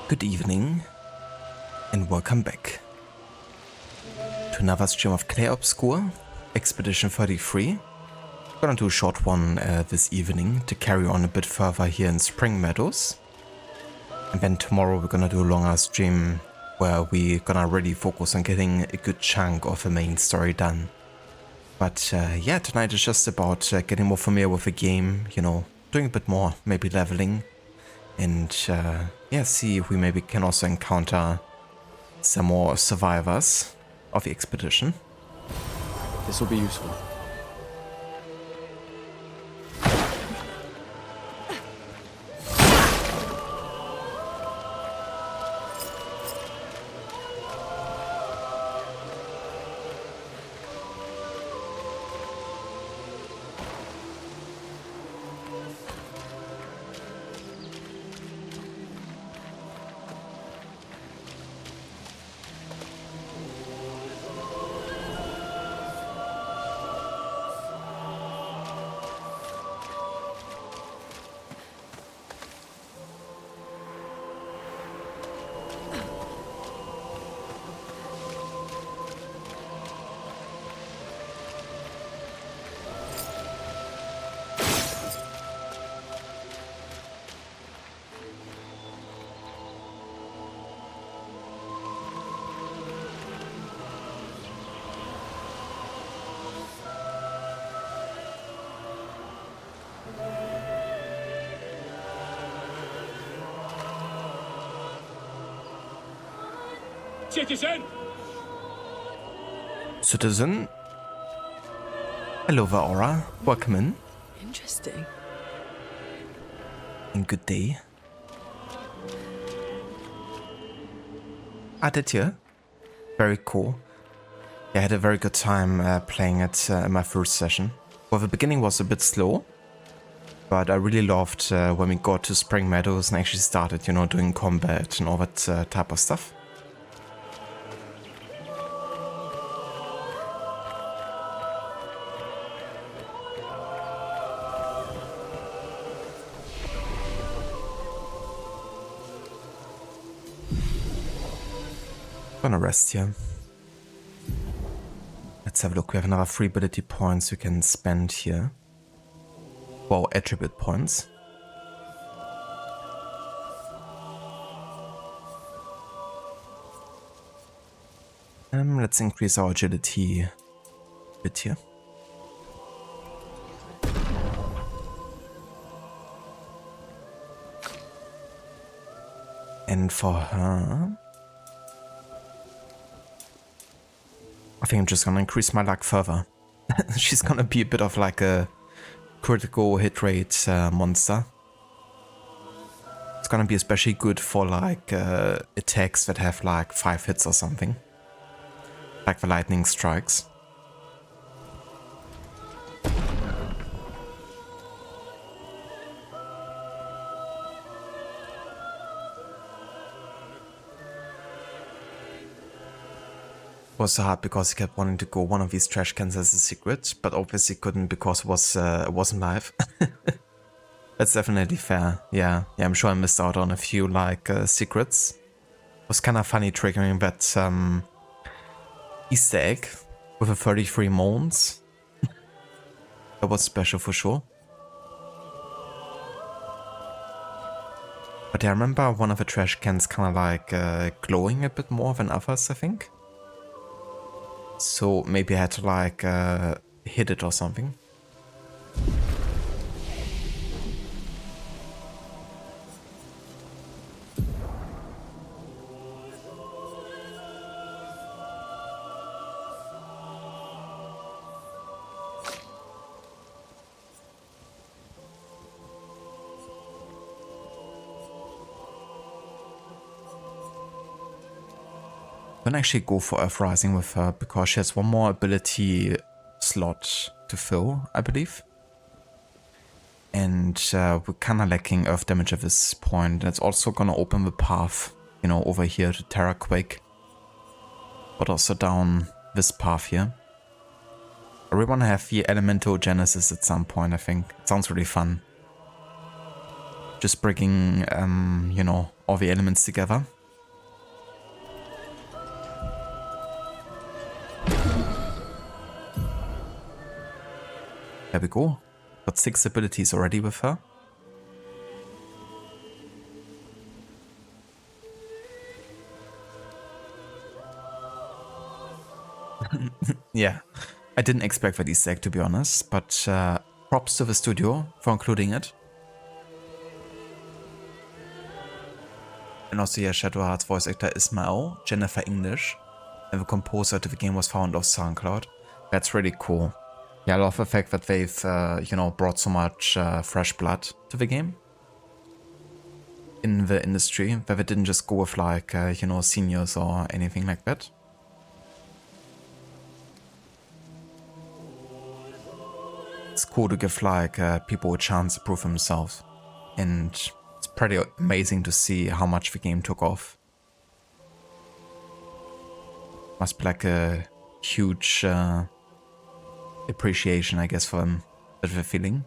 Good evening, and welcome back to another stream of Clair Obscur, Expedition 33. We're gonna do a short one this evening to carry on a bit further here in Spring Meadows. And then tomorrow we're gonna do a longer stream where we're gonna really focus on getting a good chunk of the main story done. But yeah, tonight is just about getting more familiar with the game, you know, doing a bit more, maybe leveling. And yeah, see if we maybe can also encounter some more survivors of the expedition. This will be useful. Citizen? Hello, Vaora. Welcome in. Interesting. And good day. Did you? Very cool. Yeah, I had a very good time playing it in my first session. Well, the beginning was a bit slow, but I really loved when we got to Spring Meadows and actually started, you know, doing combat and all that type of stuff. Gonna rest here. Let's have a look. We have another 3 ability points we can spend here. Wow, attribute points. Let's increase our agility a bit here. And for her, I think I'm just gonna increase my luck further. She's gonna be a bit of like a critical hit rate monster. It's gonna be especially good for like attacks that have like 5 hits or something. Like the lightning strikes. It was so hard because he kept wanting to go one of these trash cans as a secret, but obviously couldn't because it wasn't live. That's definitely fair. Yeah, I'm sure I missed out on a few like secrets. It was kind of funny triggering that Easter egg with the 33 moons. That was special for sure. But yeah, I remember one of the trash cans kind of like glowing a bit more than others, I think. So maybe I had to like hit it or something. I'm gonna actually go for Earth Rising with her because she has one more ability slot to fill, I believe. And we're kind of lacking Earth damage at this point. It's also gonna open the path, you know, over here to Terra Quake. But also down this path here. I really wanna have the Elemental Genesis at some point, I think. It sounds really fun. Just bringing, you know, all the elements together. There we go. Got 6 abilities already with her. Yeah, I didn't expect that Easter egg to be honest, but props to the studio for including it. And also, yeah, Shadowheart's voice actor Ismail, Jennifer English, and the composer to the game was found off SoundCloud. That's really cool. Yeah, I love the fact that they've, you know, brought so much fresh blood to the game. In the industry, that they didn't just go with like, you know, seniors or anything like that. It's cool to give like people a chance to prove themselves. And it's pretty amazing to see how much the game took off. Must be like a huge appreciation, I guess, for them, that they're feeling.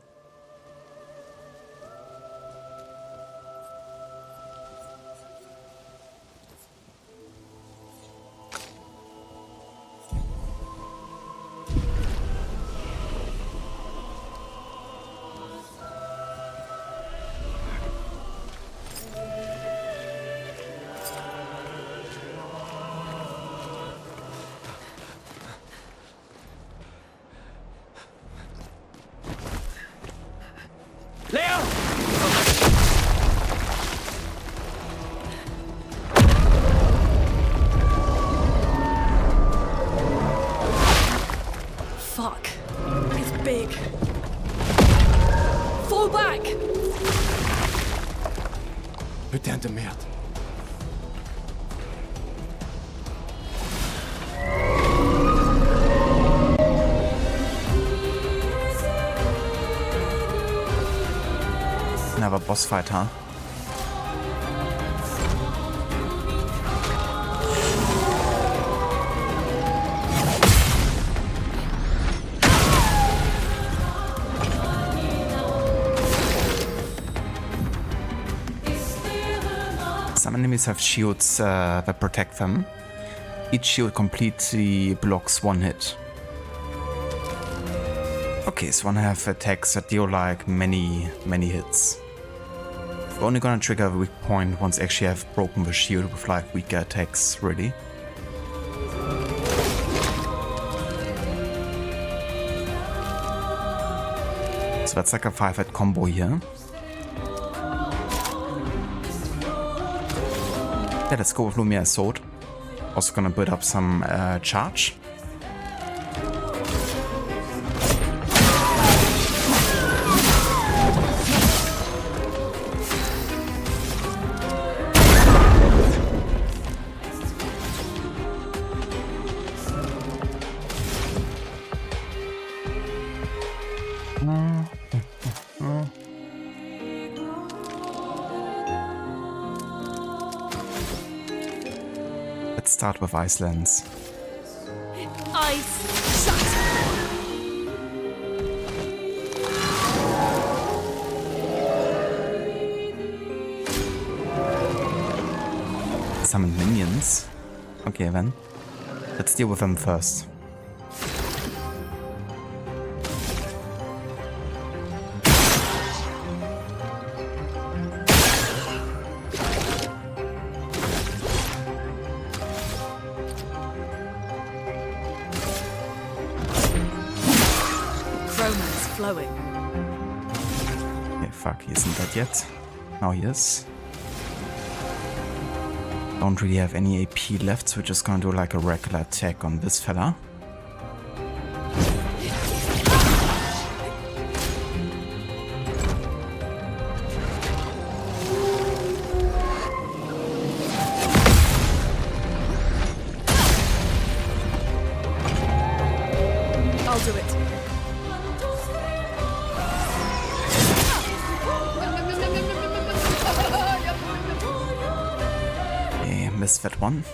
Fuck. It's big. Fall back! Putain de merde. Another boss fight, huh? Some enemies have shields that protect them, Each shield completely blocks one hit. Okay, so I have attacks that deal like many hits. We're only gonna trigger a weak point once I actually have broken the shield with like weaker attacks, really. So that's like a 5-hit combo here. Yeah, let's go with Lumia's Sword. Also gonna build up some charge. Let's start with Icelands. Ice. Shut. Summon minions. Okay then. Let's deal with them first. Flowing. Okay, fuck, he isn't dead yet. Now he is. Don't really have any AP left, so we're just gonna do like a regular attack on this fella. I'll do it. Missed that one.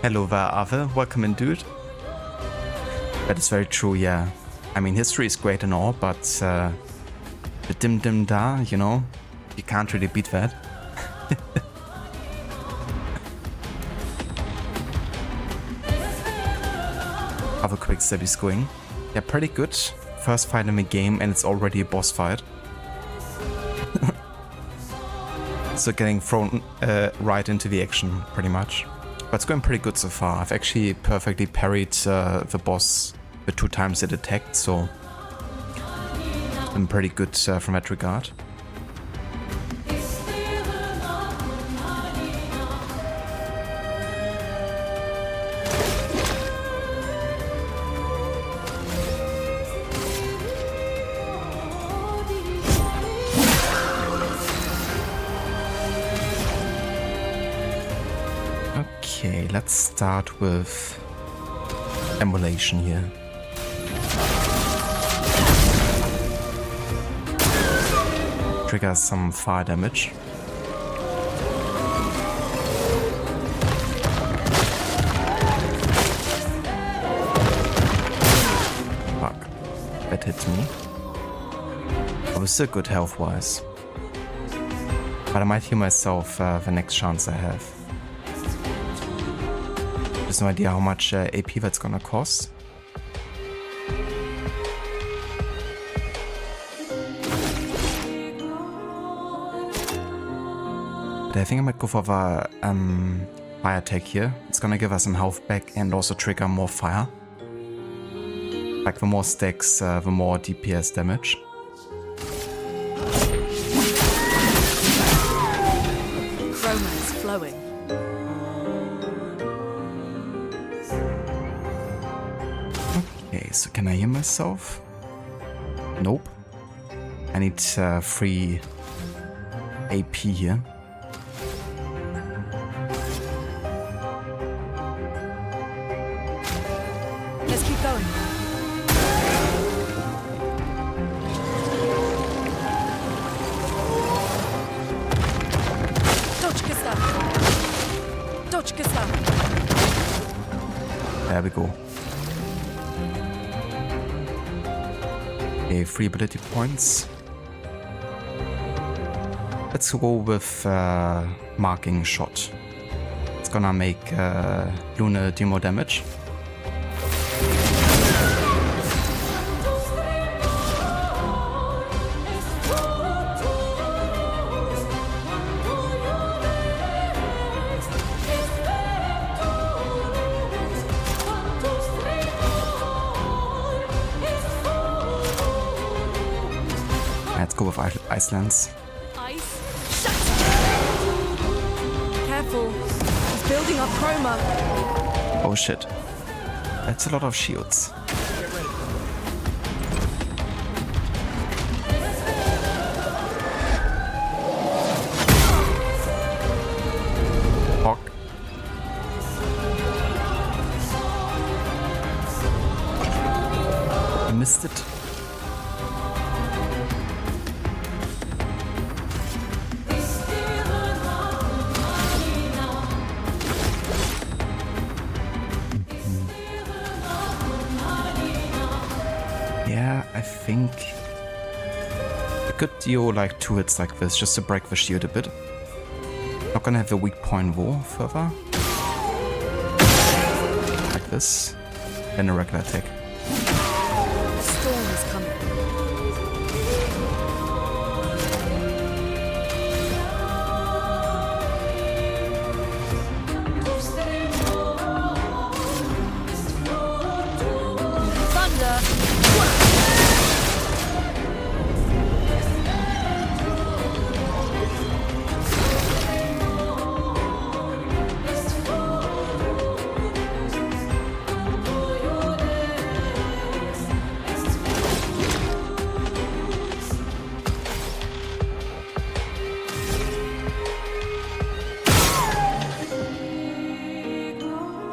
Hello there, Arthur. Welcome in, dude. That is very true, yeah. I mean, history is great and all, but the dim dim da, you know, you can't really beat that. Have a quick steady going. Yeah, pretty good. First fight in the game and it's already a boss fight. So getting thrown right into the action, pretty much. But it's going pretty good so far. I've actually perfectly parried the boss the 2 times it attacked, so I'm pretty good from that regard. Okay, let's start with Emulation here. Trigger some fire damage. Fuck, that hit me. I was still good health-wise. But I might heal myself the next chance I have. There's no idea how much AP that's gonna cost. But I think I might go for the fire attack here. It's gonna give us some health back and also trigger more fire. Like the more stacks, the more DPS damage. Chroma is flowing. Okay, so can I heal myself? Nope. I need 3 AP here. Let's keep going. There we go. Okay, 3 ability points. Let's go with marking shot. It's gonna make Luna do more damage. Let's go with Icelands. Ice. Shut. Careful. He's building up chroma. Oh shit. That's a lot of shields. Hawk. I missed it. Yeah, I think I could deal like 2 hits like this just to break the shield a bit. Not gonna have the weak point wall further. Like this. Then a regular attack. The storm is coming. Thunder.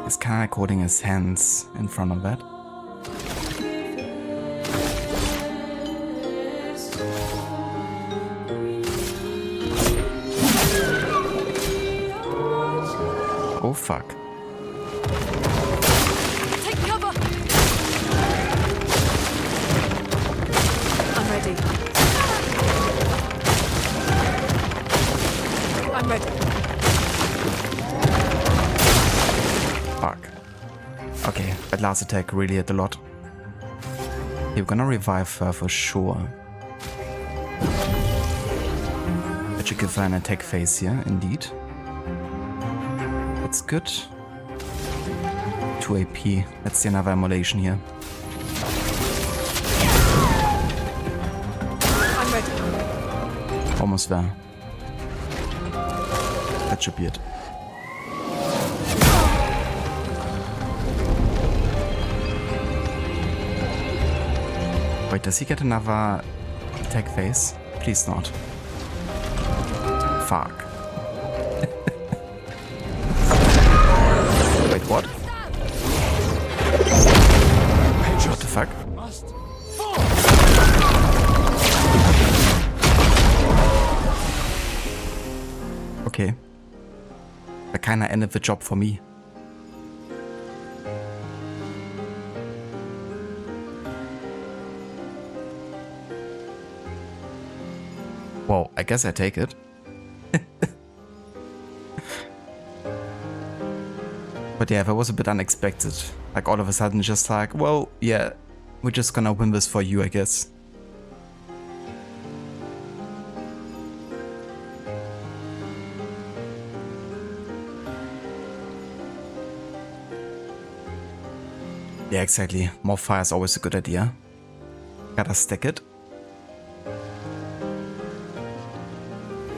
He's kind of holding his hands in front of that. Oh fuck. Take cover. I'm ready. I'm ready. Fuck. Okay, that last attack really hit a lot. You're gonna revive her for sure. That should give her an attack phase here, indeed. That's good. 2 AP. Let's see another immolation here. I'm ready. Almost there. That should be it. Wait, does he get another attack phase? Please not. Fuck. Wait, what? What the fuck? Okay. That kinda ended the job for me. Well, I guess I take it. But yeah, that was a bit unexpected. Like all of a sudden just like, well, yeah, we're just gonna win this for you, I guess. Yeah, exactly. More fire is always a good idea. Gotta stack it.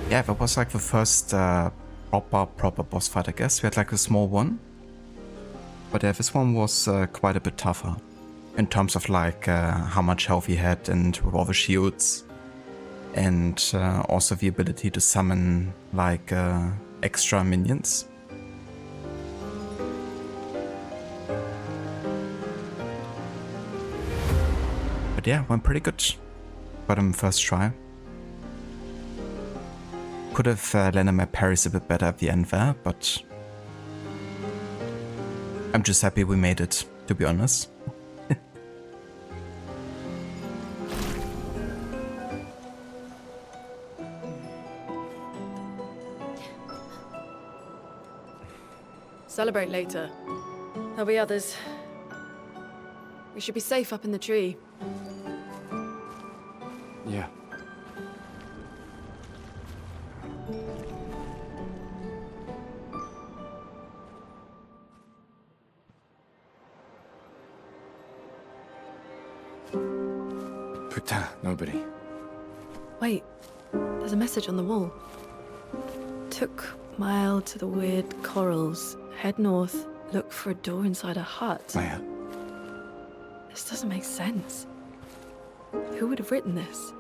Yeah, that was like the first proper boss fight, I guess. We had like a small one. But yeah, this one was quite a bit tougher. In terms of like how much health he had and with all the shields. And also the ability to summon like extra minions. But yeah, went pretty good. Got him first try. Could have landed my parries a bit better at the end there, but I'm just happy we made it, to be honest. Celebrate later. There'll be others. We should be safe up in the tree. Yeah. Putain, nobody. Wait, there's a message on the wall. Took mile to the weird corals. Head north, look for a door inside a hut. Maya. This doesn't make sense. Who would have written this?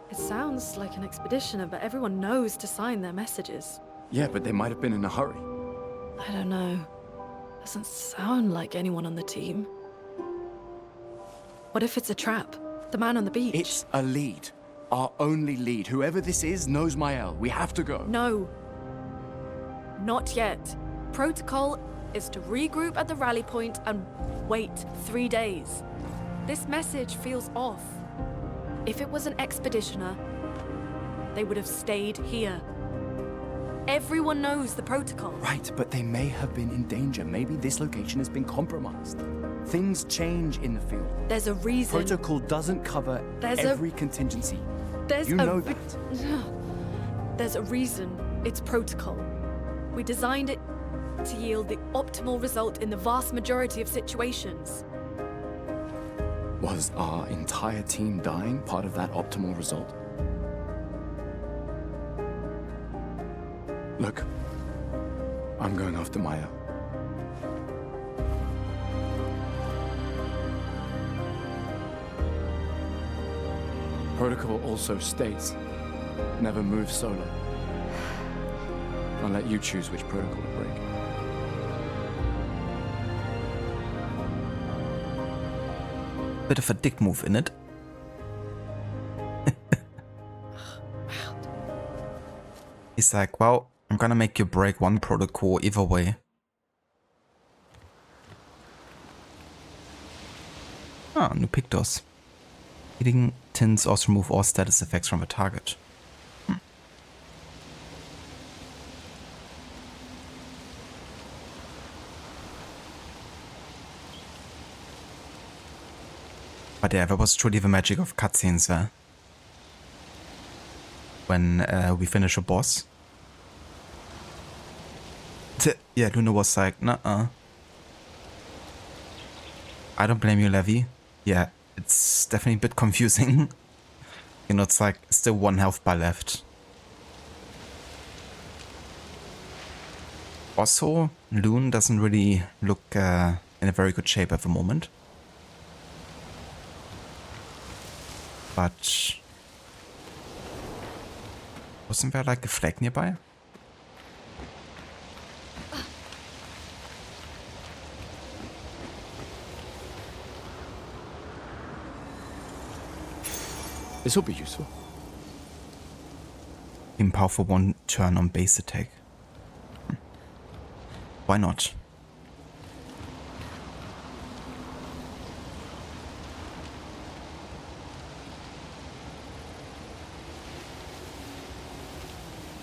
It sounds like an expeditioner, but everyone knows to sign their messages. Yeah, but they might have been in a hurry. I don't know. Doesn't sound like anyone on the team. What if it's a trap? The man on the beach? It's a lead. Our only lead. Whoever this is knows Mael. We have to go. No. Not yet. Protocol is to regroup at the rally point and wait 3 days. This message feels off. If it was an expeditioner, they would have stayed here. Everyone knows the protocol. Right, but they may have been in danger. Maybe this location has been compromised. Things change in the field. There's a reason. Protocol doesn't cover every contingency. There's You know that. There's a reason it's protocol. We designed it to yield the optimal result in the vast majority of situations. Was our entire team dying part of that optimal result? Look, I'm going after Maya. Protocol also states, never move solo. I'll let you choose which protocol to break. Bit of a dick move in it. He's like, well, I'm gonna make you break one protocol either way. Ah, new pictos. Heating tints also remove all status effects from the target. But yeah, that was truly the magic of cutscenes there. When we finish a boss. Yeah, Luna was like, nuh-uh. I don't blame you, Levi. Yeah, it's definitely a bit confusing. You know, it's like still 1 health bar left. Also, Loon doesn't really look in a very good shape at the moment. But wasn't there like a flag nearby? This will be useful. Team powerful 1 turn on base attack. Why not?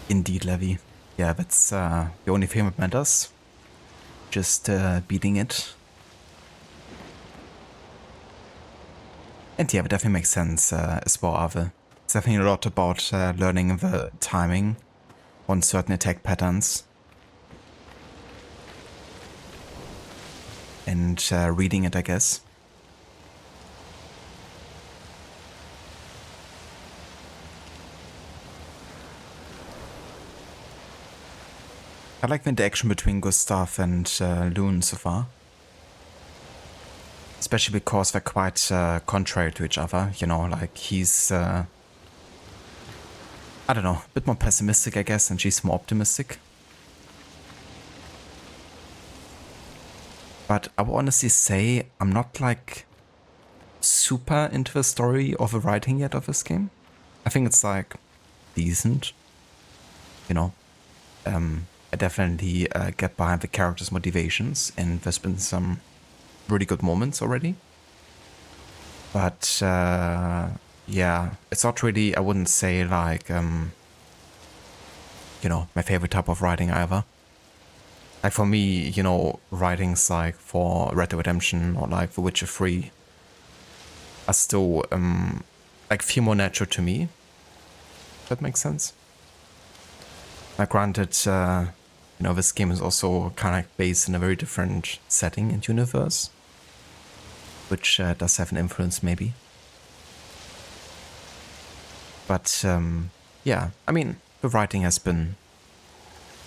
Indeed, Levi. Yeah, that's the only thing that matters. Just beating it. And yeah, it definitely makes sense as well, Ave. It's definitely a lot about learning the timing on certain attack patterns. And reading it, I guess. I like the interaction between Gustav and Loon so far. Especially because they're quite contrary to each other, you know, like he's, I don't know, a bit more pessimistic, I guess, and she's more optimistic. But I will honestly say I'm not like super into the story or the writing yet of this game. I think it's like decent, you know. I definitely get behind the characters' motivations, and there's been some really good moments already. But yeah, it's not really, I wouldn't say like, you you know, my favorite type of writing either. Like for me, you know, writings like for Red Dead Redemption or like The Witcher 3 are still like feel more natural to me. That makes sense. Like granted, you know, this game is also kind of like based in a very different setting and universe, which does have an influence maybe. But yeah, I mean, the writing has been,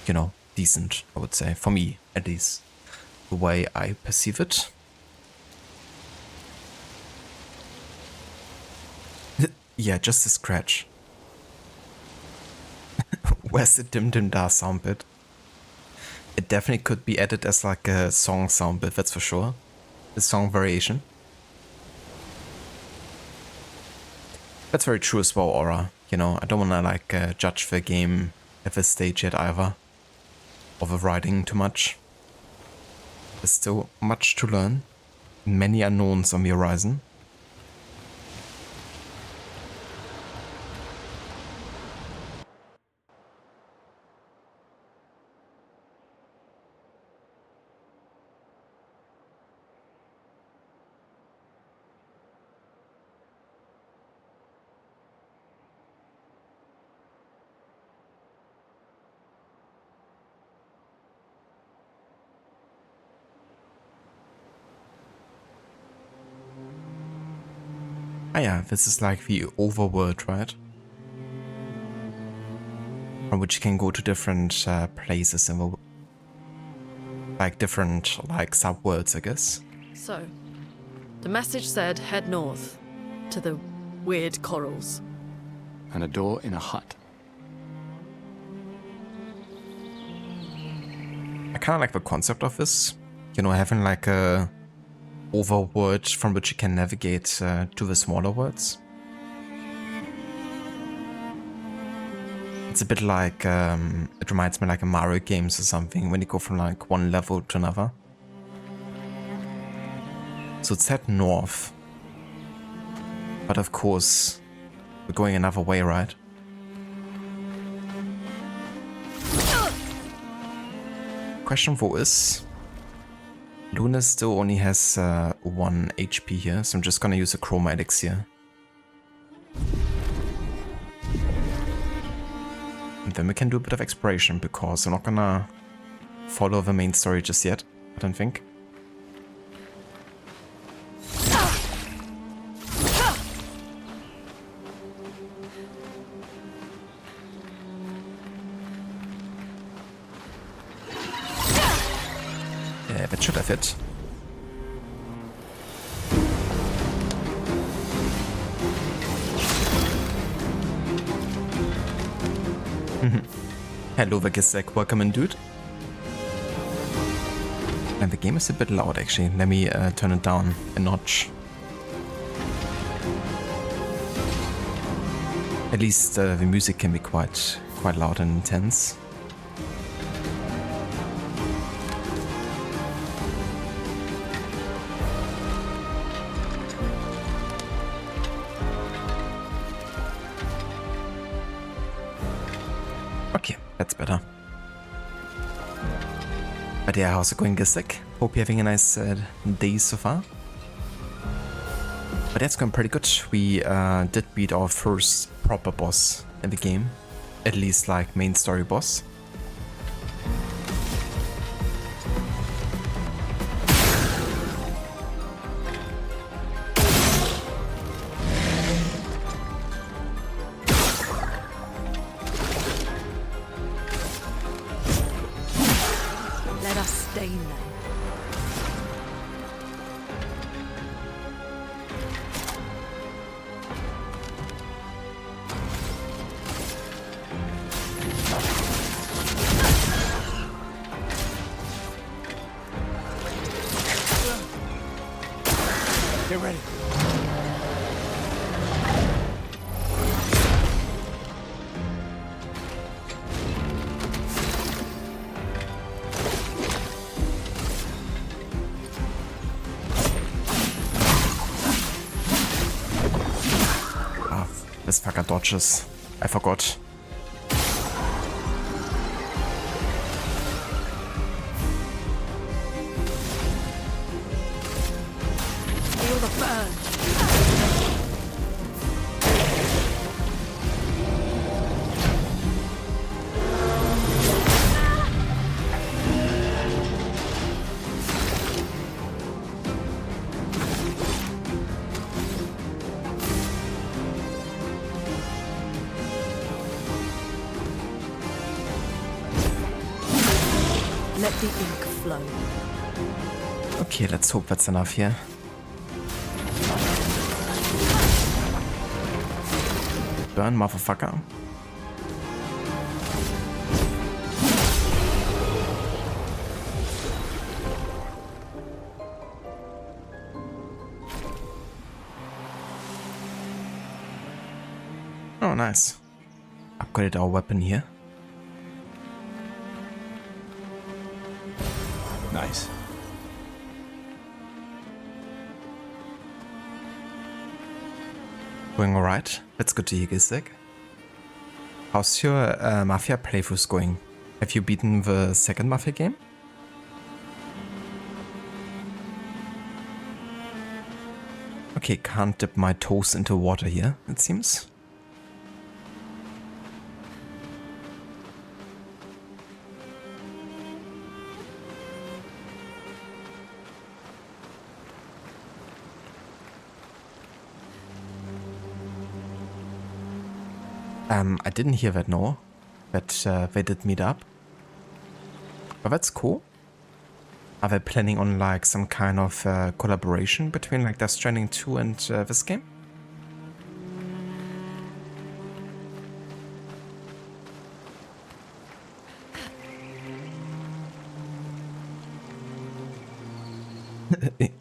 you know, decent, I would say, for me at least, the way I perceive it. Yeah, just a scratch. Where's the dim dim da sound bit? It definitely could be added as like a song sound bit, that's for sure. The song variation. That's very true as well, Aura. You know, I don't wanna like judge the game at this stage yet either. Or the writing too much. There's still much to learn. Many unknowns on the horizon. Ah yeah, this is like the overworld, right? From which you can go to different places in the... like different like subworlds, I guess. So, the message said head north to the weird corals. And a door in a hut. I kind of like the concept of this. You know, having like a overworld from which you can navigate to the smaller worlds. It's a bit like, it reminds me like a Mario games or something, when you go from like one level to another. So it's set north. But of course, we're going another way, right? Question 4 is... Luna still only has 1 HP here, so I'm just gonna use a Chroma Elixir. And then we can do a bit of exploration, because we're not gonna follow the main story just yet, I don't think. Yeah, that should have hit. Hello, Vagisek, welcome in, dude. And the game is a bit loud, actually. Let me turn it down a notch. At least the music can be quite loud and intense. That's better. But yeah, how's it going, Gisek? Hope you're having a nice day so far. But that's going pretty good. We did beat our first proper boss in the game. At least like main story boss. Get ready. Ah, this fucker dodges. I forgot. let the ink flow. Okay, let's hope that's enough here. Burn, motherfucker. Oh, nice. Upgraded our weapon here. Nice. Going alright. That's good to hear, Gisek. How's your Mafia playthroughs going? Have you beaten the second Mafia game? Okay, can't dip my toes into water here, it seems. I didn't hear that, no. That they did meet up. But that's cool. Are they planning on like some kind of collaboration between like Death Stranding 2 and this game?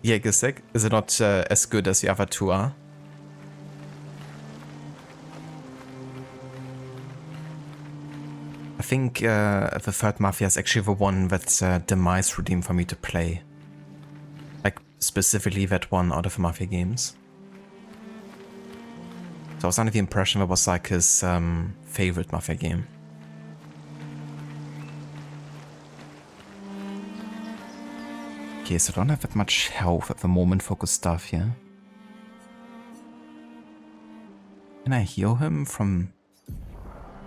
Yeah, Gisek, is it not as good as the other two are? I think the third Mafia is actually the one that's Demise redeemed for me to play. Like, specifically that one out of the Mafia games. So I was under the impression that was like his favorite Mafia game. Okay, so I don't have that much health at the moment for good stuff here. Can I heal him from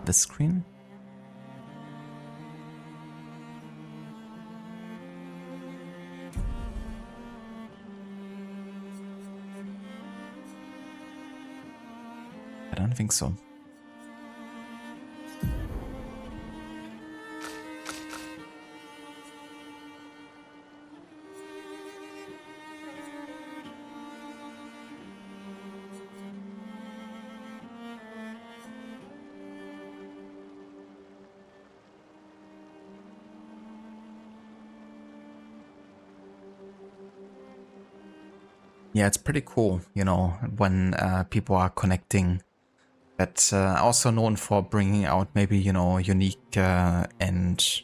this screen? I don't think so. Yeah, it's pretty cool, you know, when people are connecting that are also known for bringing out maybe, you know, unique and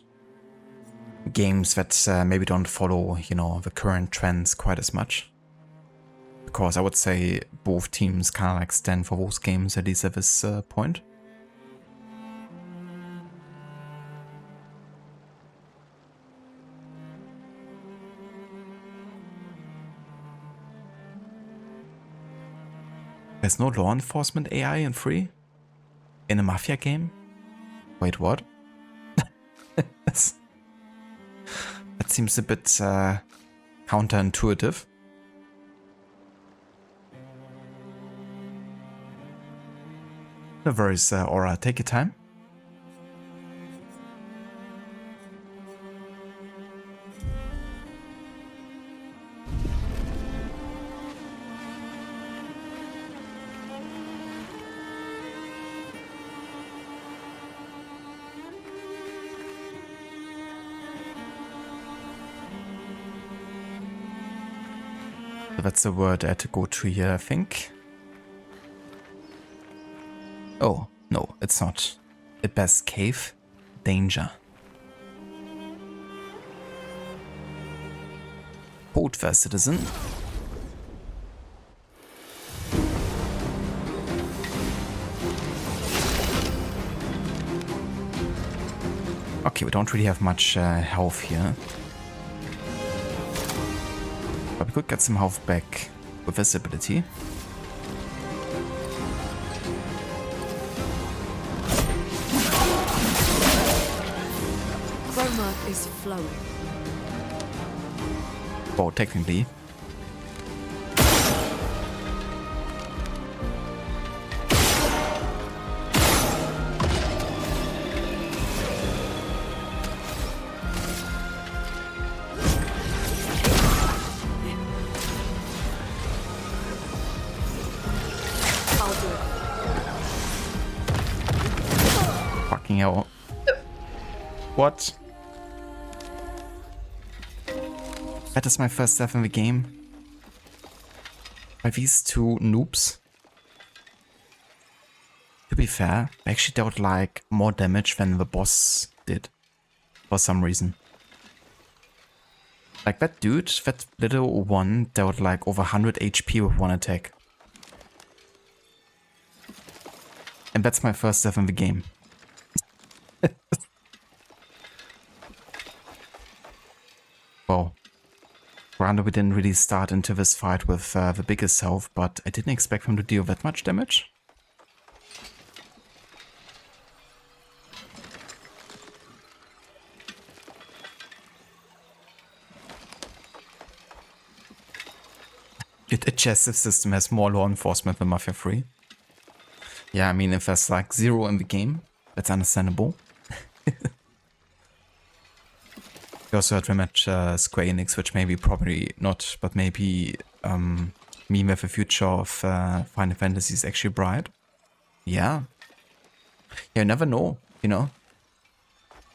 games that maybe don't follow, you know, the current trends quite as much. Because I would say both teams kind of like stand for those games, at least at this point. There's no law enforcement AI in Free? In a Mafia game? Wait, what? That seems a bit counterintuitive. No worries, Aura, take your time. That's the word I had to go to here, I think. Oh, no, it's not. At best, cave. Danger. Hold fast, citizen. Okay, we don't really have much health here. But we could get some health back with this ability. Chroma is flowing. Well, technically. Fucking hell. What? That is my first death in the game. By these two noobs. To be fair, they actually dealt like more damage than the boss did. For some reason. Like that dude, that little one dealt like over 100 HP with one attack. And that's my first death in the game. Well, granted we didn't really start into this fight with the biggest health, but I didn't expect him to deal that much damage. The digestive system has more law enforcement than Mafia 3. Yeah, I mean, if there's like 0 in the game, that's understandable. We also had very much Square Enix, which maybe probably not, but maybe mean that the future of Final Fantasy is actually bright. Yeah. You never know, you know.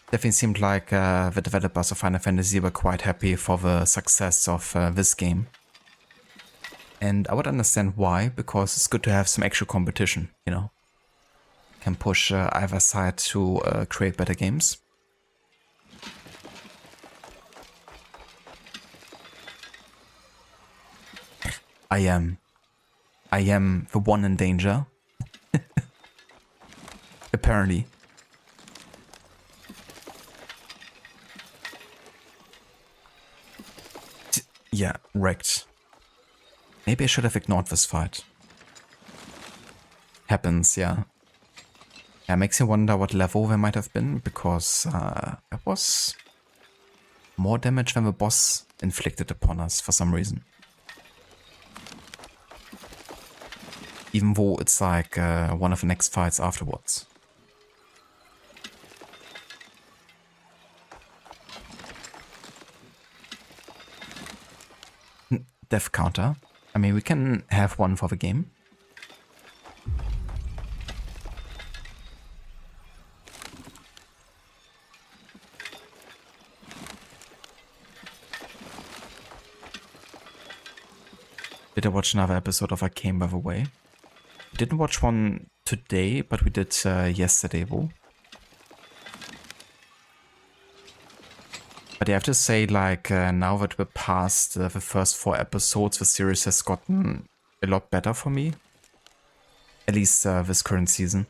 Definitely seemed like the developers of Final Fantasy were quite happy for the success of this game. And I would understand why, because it's good to have some actual competition, you know. Can push either side to create better games. I am the one in danger. Apparently. Yeah, wrecked. Maybe I should have ignored this fight. Happens, yeah. Yeah, makes you wonder what level there might have been, because it was more damage than the boss inflicted upon us for some reason. Even though it's like one of the next fights afterwards. Death counter. I mean, we can have one for the game. Did I watch another episode of Arcane, by the way? We didn't watch one today, but we did yesterday, though. But I have to say, like, now that we're past the first 4 episodes, the series has gotten a lot better for me. At least this current season.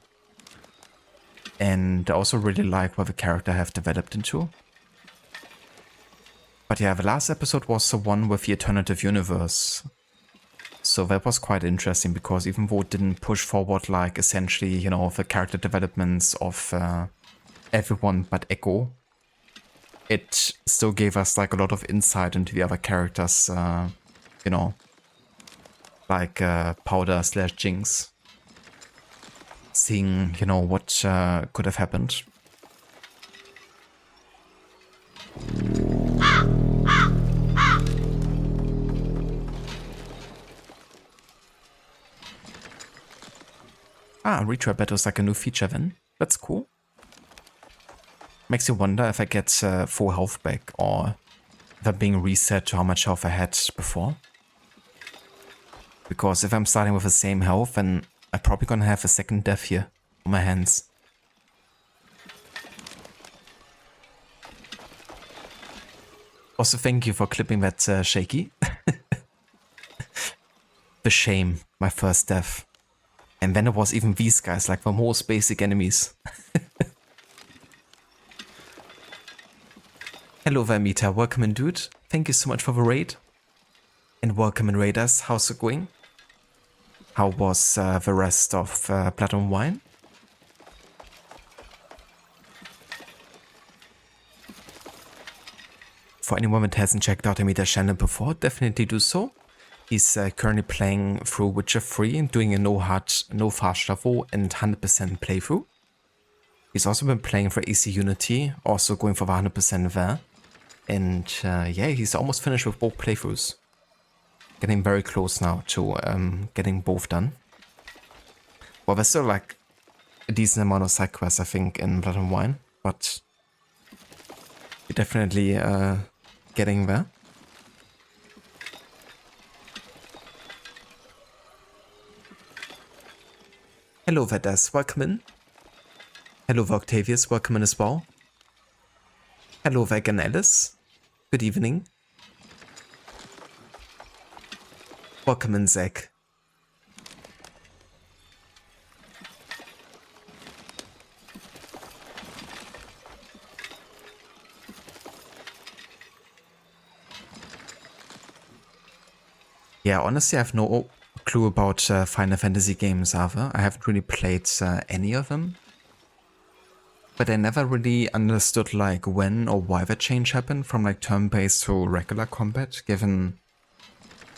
And I also really like what the character have developed into. But yeah, the last episode was the one with the alternative universe. So that was quite interesting, because even though it didn't push forward, like, essentially, you know, the character developments of everyone but Echo, it still gave us like a lot of insight into the other characters, you know, like Powder / Jinx. Seeing, you know, what could have happened. Ah, retry battle is like a new feature then. That's cool. Makes you wonder if I get full health back, or if I'm being reset to how much health I had before. Because if I'm starting with the same health, then I'm probably gonna have a second death here on my hands. Also, thank you for clipping that shaky. The shame, my first death. And then it was even these guys, like the most basic enemies. Hello there, Mita. Welcome in, dude. Thank you so much for the raid. And welcome in, raiders. How's it going? How was the rest of Platinum Wine? For anyone that hasn't checked out Mita's channel before, definitely do so. He's currently playing through Witcher 3 and doing a no fast travel and 100% playthrough. He's also been playing for AC Unity, also going for the 100% there. And yeah, he's almost finished with both playthroughs. Getting very close now to getting both done. Well, there's still like a decent amount of side quests, I think, in Blood and Wine, but we're definitely getting there. Hello Vedas, welcome in. Hello Octavius, welcome in as well. Hello Vegan Alice, good evening. Welcome in Zach. Yeah, honestly, I have no clue about Final Fantasy games either. I haven't really played any of them. But I never really understood like when or why the change happened from like turn-based to regular combat, given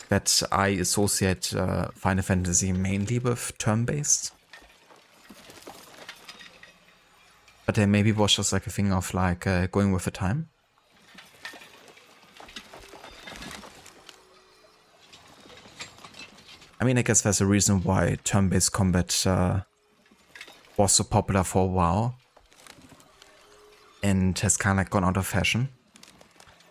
that I associate Final Fantasy mainly with turn-based. But then maybe it was just like a thing of like going with the time. I mean, I guess there's a reason why turn-based combat was so popular for a while and has kind of like gone out of fashion.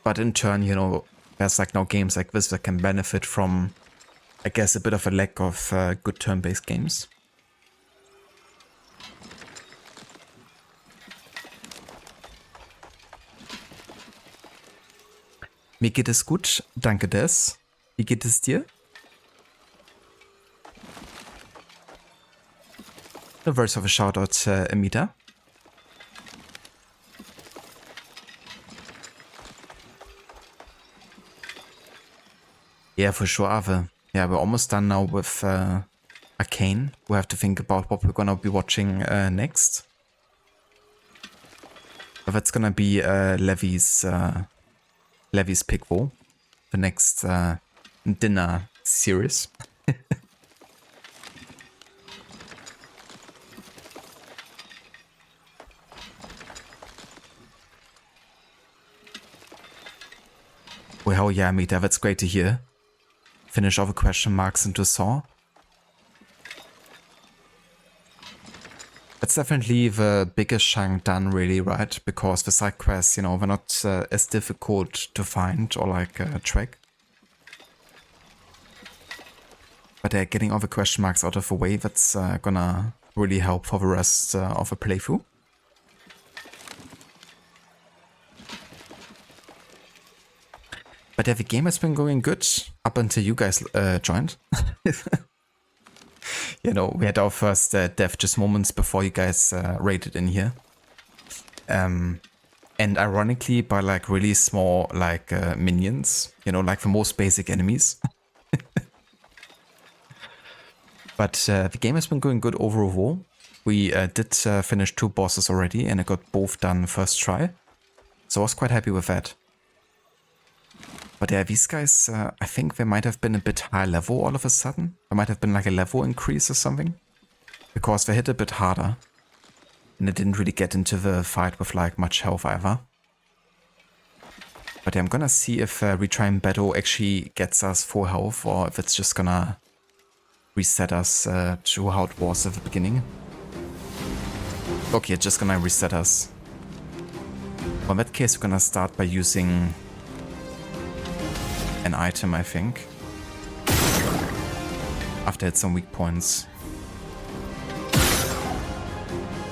But in turn, you know, there's like now games like this that can benefit from, I guess, a bit of a lack of good turn-based games. Mir geht es gut, danke Des. Wie geht es dir? A verse of a shout out, Amita. Yeah, for sure, Ave. Yeah, we're almost done now with Arcane. We have to think about what we're gonna be watching next. But that's gonna be Levy's pick for the next dinner series. Well, hell yeah, Mita, that's great to hear. Finish all the question marks into Saw. That's definitely the biggest chunk done, really, right? Because the side quests, you know, they're not as difficult to find or like track. But getting all the question marks out of the way, that's gonna really help for the rest of the playthrough. But yeah, the game has been going good up until you guys joined. You know, we had our first death just moments before you guys raided in here. And ironically, by like really small like minions, you know, like the most basic enemies. But the game has been going good overall. We did finish 2 bosses already and I got both done first try. So I was quite happy with that. But yeah, these guys, I think they might have been a bit high level all of a sudden. There might have been like a level increase or something. Because they hit a bit harder. And they didn't really get into the fight with like much health either. But yeah, I'm gonna see if retrying battle actually gets us full health or if it's just gonna reset us to how it was at the beginning. Okay, it's just gonna reset us. Well, in that case, we're gonna start by using an item, I think. After it's some weak points.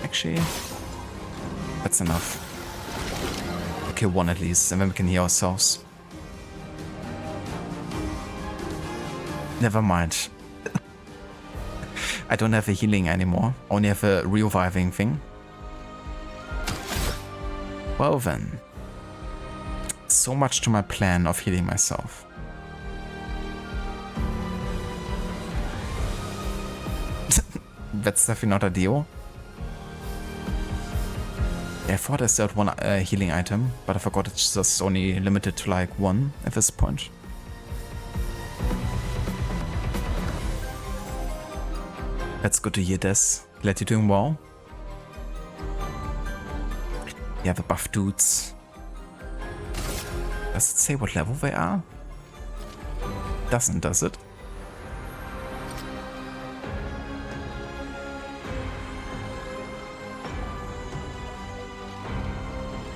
Actually, that's enough. Okay, 1 at least, and then we can heal ourselves. Never mind. I don't have a healing anymore. Only have a reviving thing. Well then. So much to my plan of healing myself. That's definitely not ideal. Yeah, I thought I still had 1 healing item, but I forgot it's just only limited to like 1 at this point. That's good to hear, Des. Glad you're doing well. Yeah, the buff dudes. Does it say what level they are? Doesn't, does it?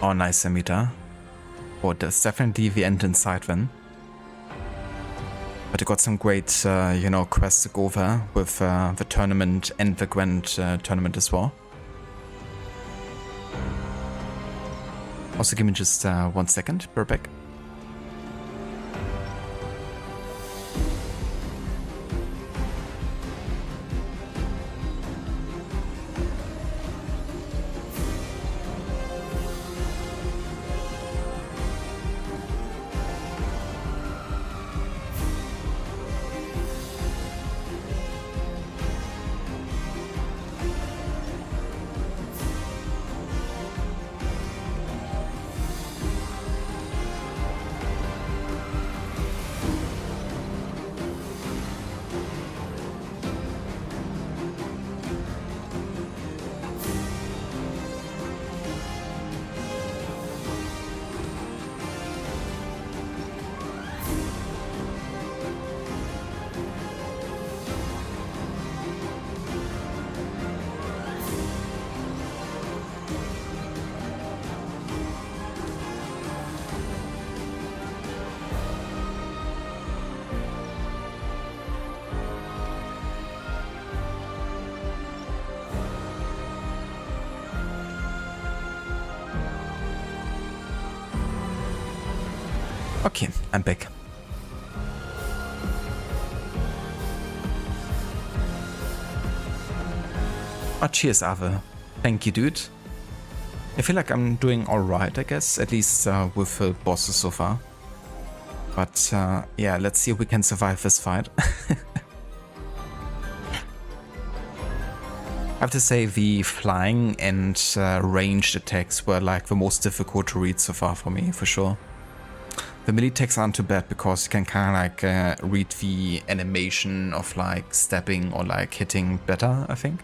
Oh, nice, Amita. Oh, that's definitely the end in sight then. But you got some great, you know, quests to go over with the tournament and the grand tournament as well. Also, give me just 1 second, we're back. Okay, I'm back. Oh, cheers, Ave. Thank you, dude. I feel like I'm doing alright, I guess, at least with the bosses so far. But yeah, let's see if we can survive this fight. I have to say the flying and ranged attacks were like the most difficult to read so far for me, for sure. The melee attacks aren't too bad because you can kind of like read the animation of like stepping or like hitting better, I think.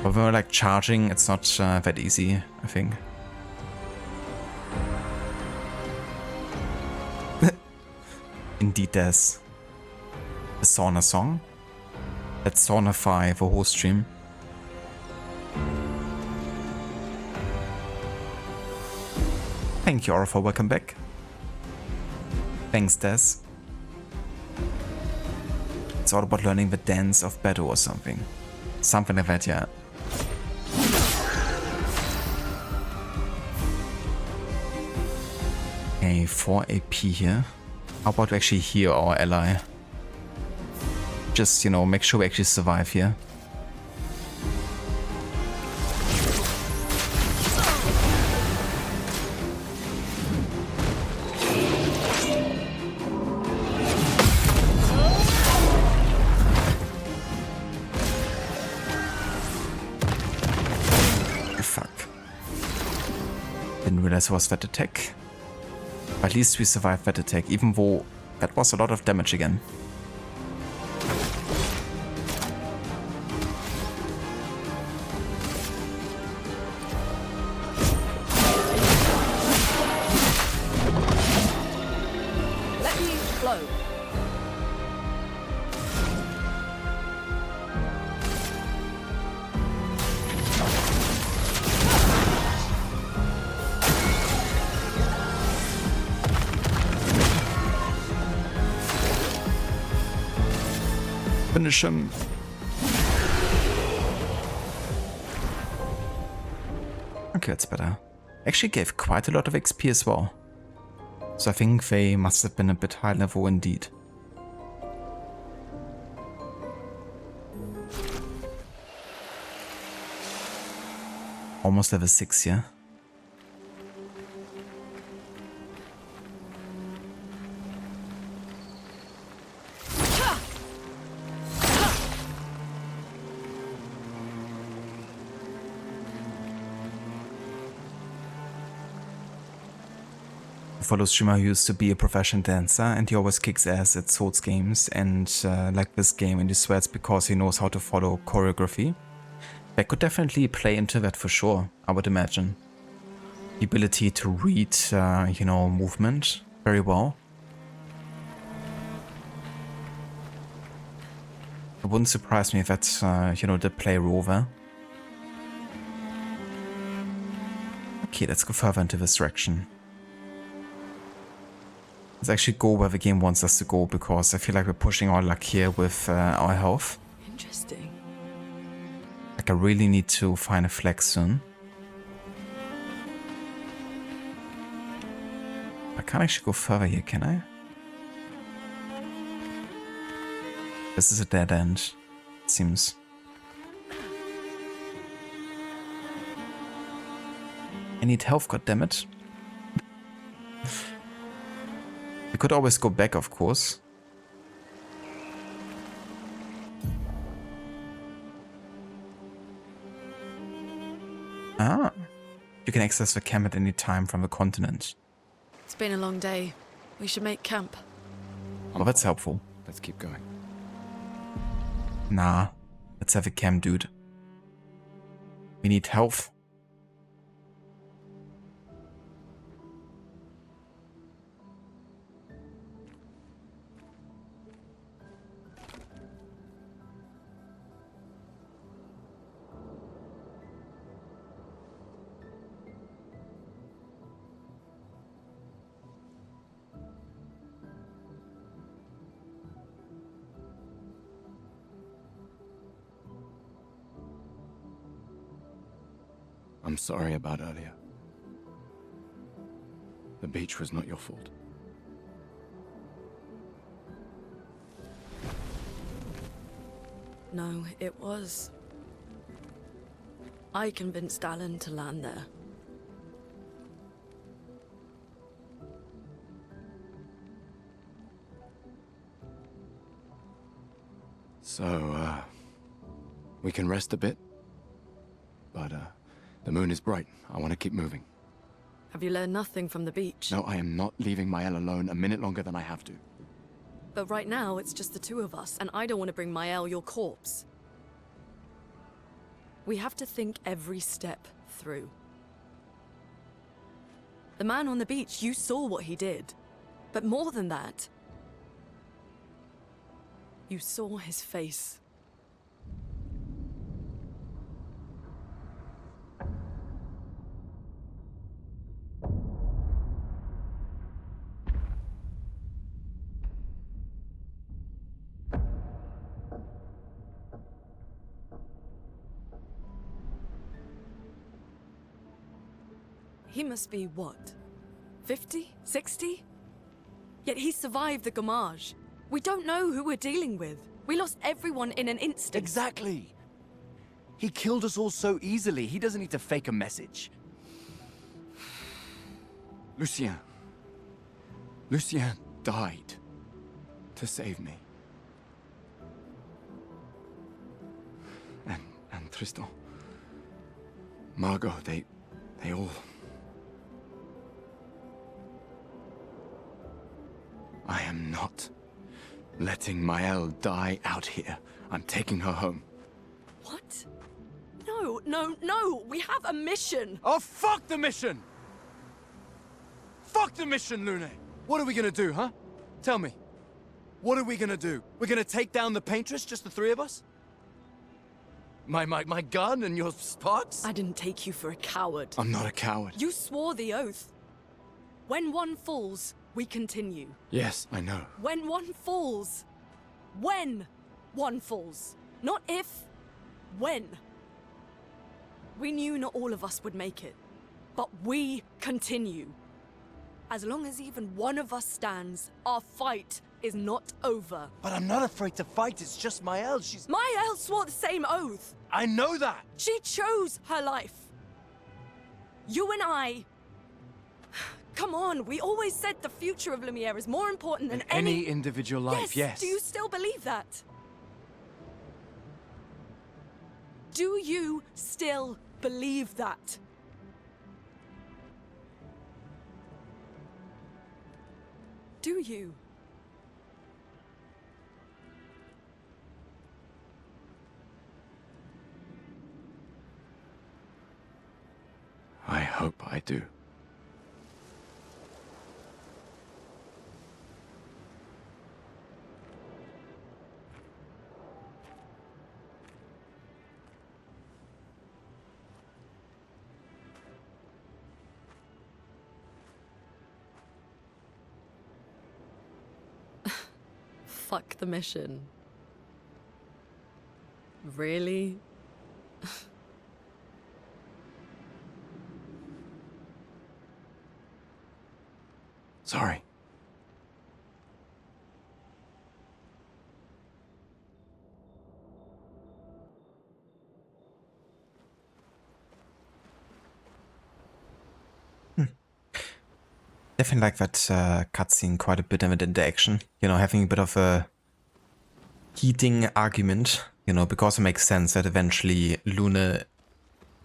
But when we're like charging, it's not that easy, I think. Indeed, there's a sauna song. Let's saunify the whole stream. Thank you, Orpha. Welcome back. Thanks, Des. It's all about learning the dance of battle or something. Something like that, yeah. Okay, 4 AP here. How about we actually heal our ally? Just, you know, make sure we actually survive here. Was that attack. At least we survived that attack, even though that was a lot of damage again. Let me flow. Finish him. Okay, that's better. Actually gave quite a lot of XP as well. So I think they must have been a bit high level indeed. Almost level 6 here. Follow streamer who used to be a professional dancer and he always kicks ass at Souls games and like this game, and he swears because he knows how to follow choreography. That could definitely play into that for sure, I would imagine. The ability to read, you know, movement very well. It wouldn't surprise me if that's, you know, the play over. Okay, let's go further into this direction. Let's actually go where the game wants us to go, because I feel like we're pushing our luck here with our health. Interesting. Like, I really need to find a flag soon. I can't actually go further here, can I? This is a dead end, it seems. I need health, goddammit. We could always go back, of course. Ah. You can access the camp at any time from the continent. It's been a long day. We should make camp. Well, that's helpful. Let's keep going. Nah. Let's have a camp, dude. We need health. I'm sorry about earlier. The beach was not your fault. No, it was. I convinced Alan to land there. So, we can rest a bit. But, the moon is bright. I want to keep moving. Have you learned nothing from the beach? No, I am not leaving Mael alone a minute longer than I have to. But right now, it's just the two of us, and I don't want to bring Mael your corpse. We have to think every step through. The man on the beach, you saw what he did. But more than that, you saw his face. He must be, what, 50? 60? Yet he survived the Gamage. We don't know who we're dealing with. We lost everyone in an instant. Exactly! He killed us all so easily. He doesn't need to fake a message. Lucien. Lucien died to save me. And Tristan. Margot, they all... I am not letting Mael die out here. I'm taking her home. What? No, no, no! We have a mission! Oh, fuck the mission! Fuck the mission, Lune! What are we gonna do, huh? Tell me. What are we gonna do? We're gonna take down the paintress, just the three of us? My gun and your sparks? I didn't take you for a coward. I'm not a coward. You swore the oath. When one falls, we continue. Yes, I know. When one falls. When one falls. Not if. When. We knew not all of us would make it. But we continue. As long as even one of us stands, our fight is not over. But I'm not afraid to fight. It's just Mael. She's... Mael swore the same oath. I know that! She chose her life. You and I... Come on, we always said the future of Lumiere is more important than any individual life, yes. Do you still believe that? Do you still believe that? Do you? I hope I do. fuck the mission. Really? Sorry. Definitely like that cutscene quite a bit of an interaction. You know, having a bit of a heating argument. You know, because it makes sense that eventually Lune,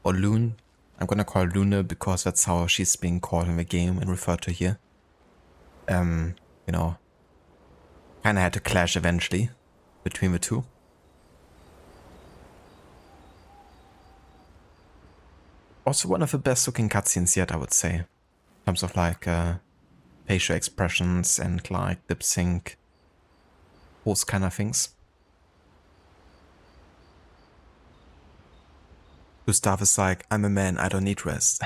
or Lune, I'm gonna call her Lune because that's how she's being called in the game and referred to here. You know, kinda had to clash eventually between the two. Also one of the best looking cutscenes yet, I would say. In terms of like facial expressions and like lip sync, those kind of things. Gustav is like, I'm a man, I don't need rest.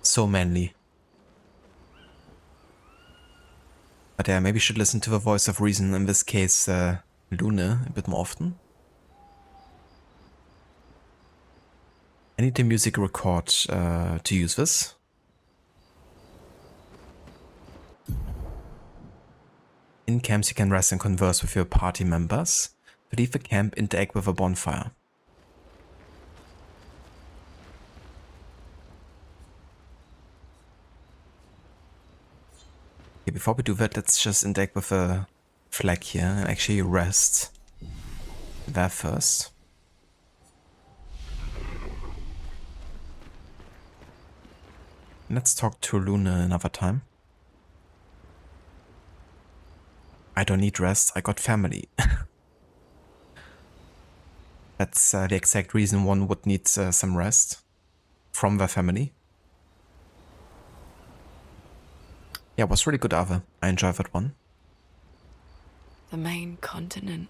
So manly. But yeah, maybe you should listen to the voice of reason, in this case Lune, a bit more often. I need the music record to use this. In camps you can rest and converse with your party members. To leave the camp, interact with a bonfire. Okay, before we do that, let's just interact with a flag here and actually rest there first. Let's talk to Lune another time. I don't need rest, I got family. That's the exact reason one would need some rest from their family. Yeah, it was really good, Ave. I enjoyed that one. The main continent.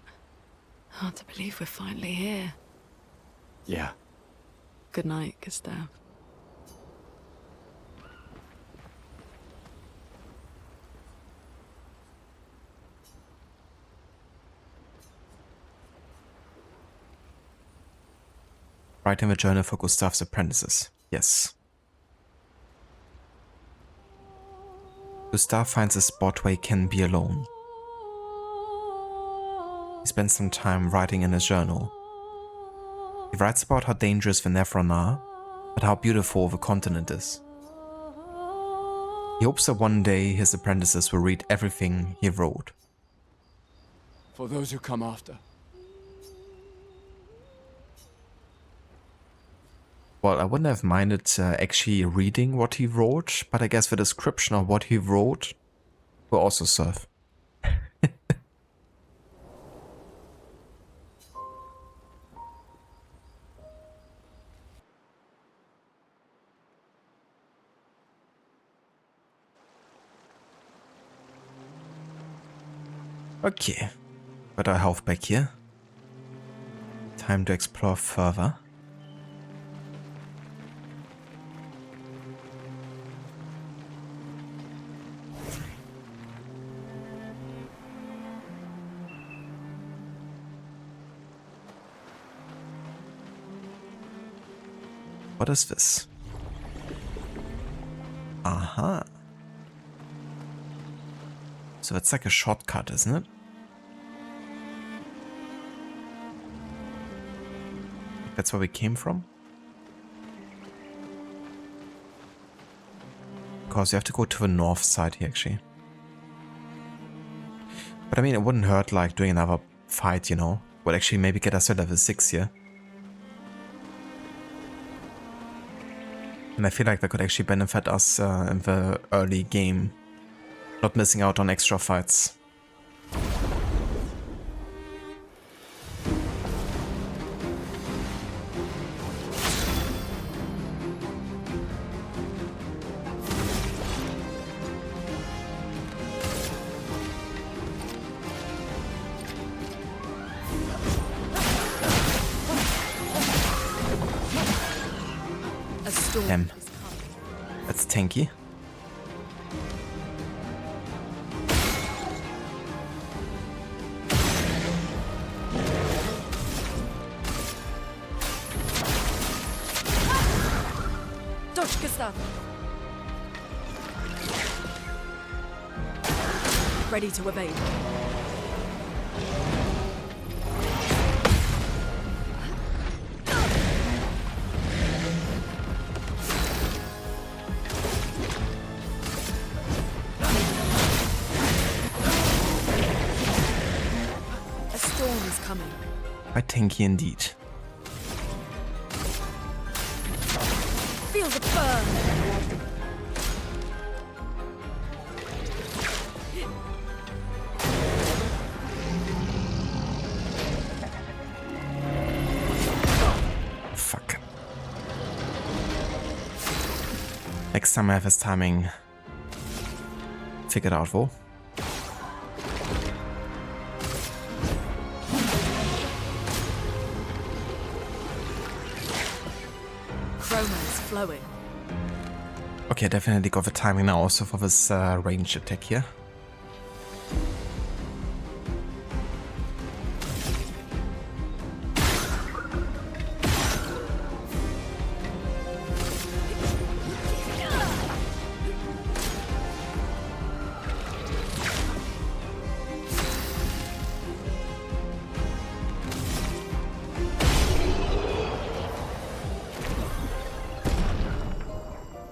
Hard to believe we're finally here. Yeah. Good night, Gustav. Writing the journal for Gustav's apprentices. Yes. Gustav finds a spot where he can be alone. He spends some time writing in his journal. He writes about how dangerous the Nephron are, but how beautiful the continent is. He hopes that one day his apprentices will read everything he wrote. For those who come after. Well, I wouldn't have minded actually reading what he wrote, but I guess the description of what he wrote will also serve. Okay, got our health back here. Time to explore further. What is this? Aha. So it's like a shortcut, isn't it? That's where we came from? Because you have to go to the north side here, actually. But I mean, it wouldn't hurt like doing another fight, you know? Would actually maybe get us to level 6 here. And I feel like that could actually benefit us in the early game. Not missing out on extra fights. Damn. That's tanky. Gustav. Ready to evade. A storm is coming. Quite tanky indeed. Feel the burn. Fuck. Next time I have his timing figured out, wo? Chroma is flowing. Okay, definitely got the timing now also for this ranged attack here.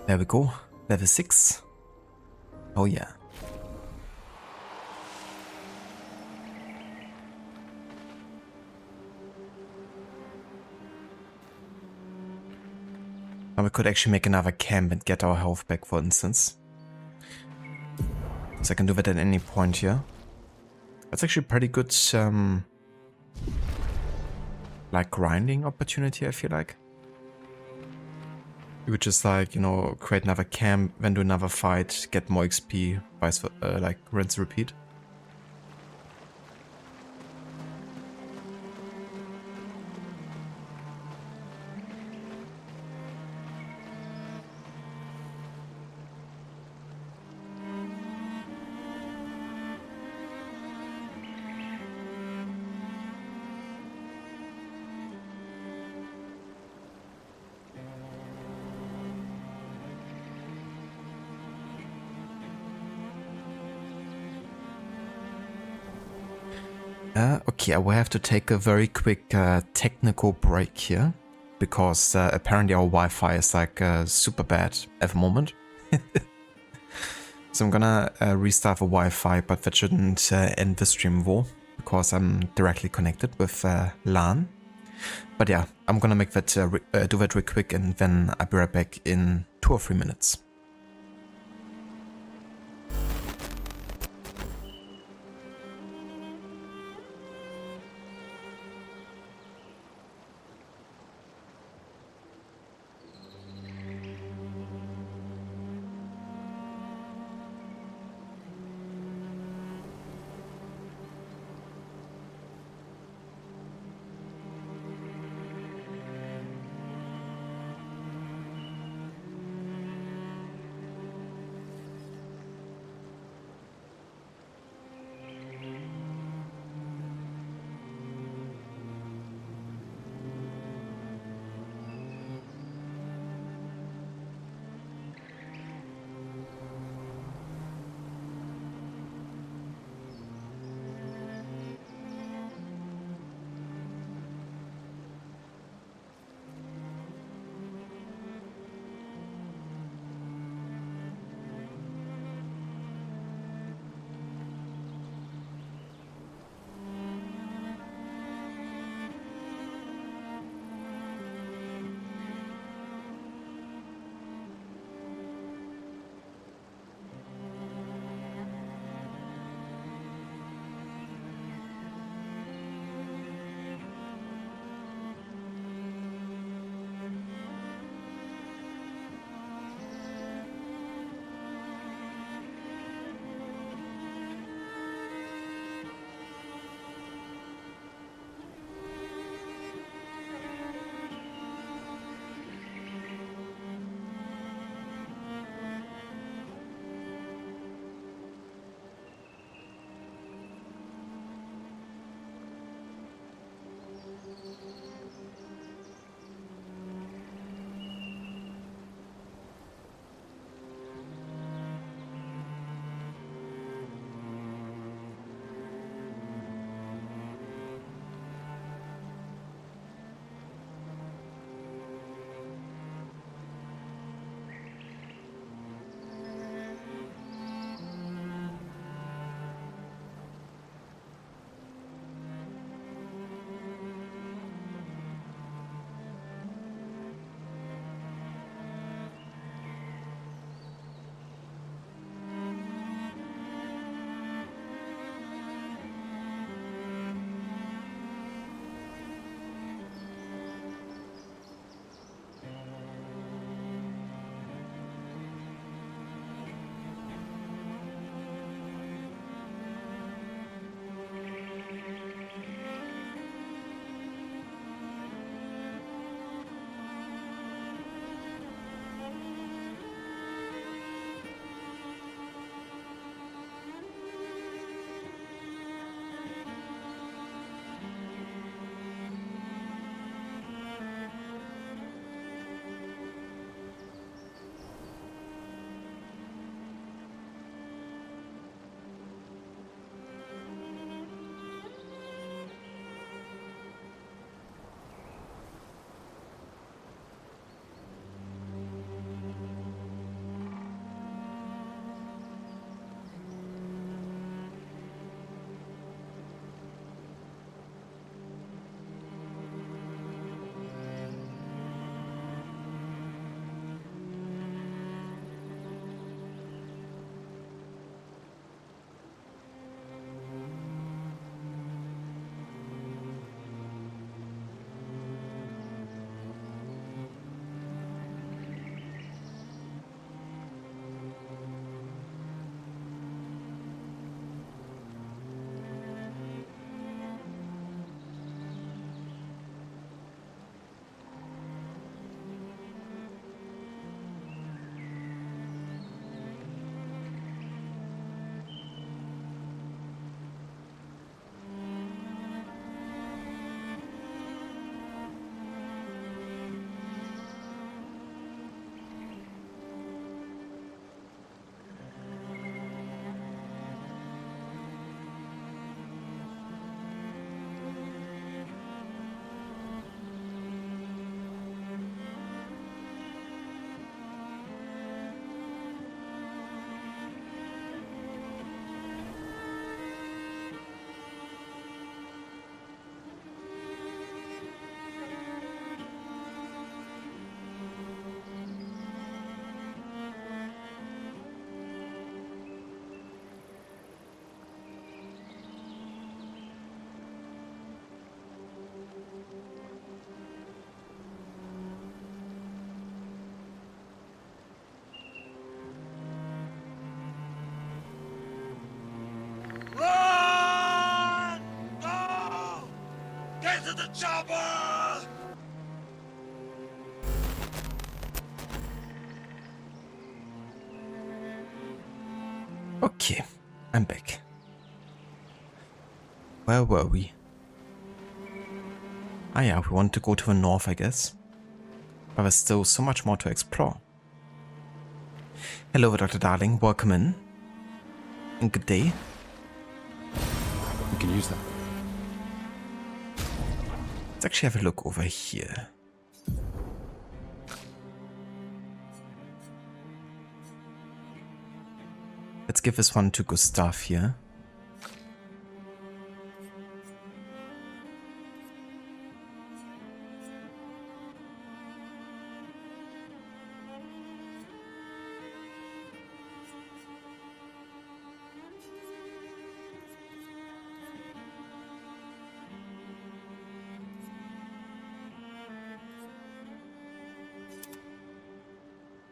There we go. Level 6. Oh yeah. Now we could actually make another camp and get our health back, for instance. So I can do that at any point here. That's actually pretty good, like grinding opportunity, I feel like. You would just like, you know, create another camp, then do another fight, get more XP, vice versa, like rinse repeat. Okay, I will have to take a very quick technical break here, because apparently our Wi-Fi is like super bad at the moment. So I'm gonna restart the Wi-Fi, but that shouldn't end the stream though, because I'm directly connected with LAN. But yeah, I'm gonna make that do that real quick, and then I'll be right back in 2 or 3 minutes. chopper! Okay, I'm back. Where were we? Ah yeah, we want to go to the north, I guess. But there's still so much more to explore. Hello, Dr. Darling. Welcome in. And good day. We can use that. Let's actually have a look over here. Let's give this one to Gustav here.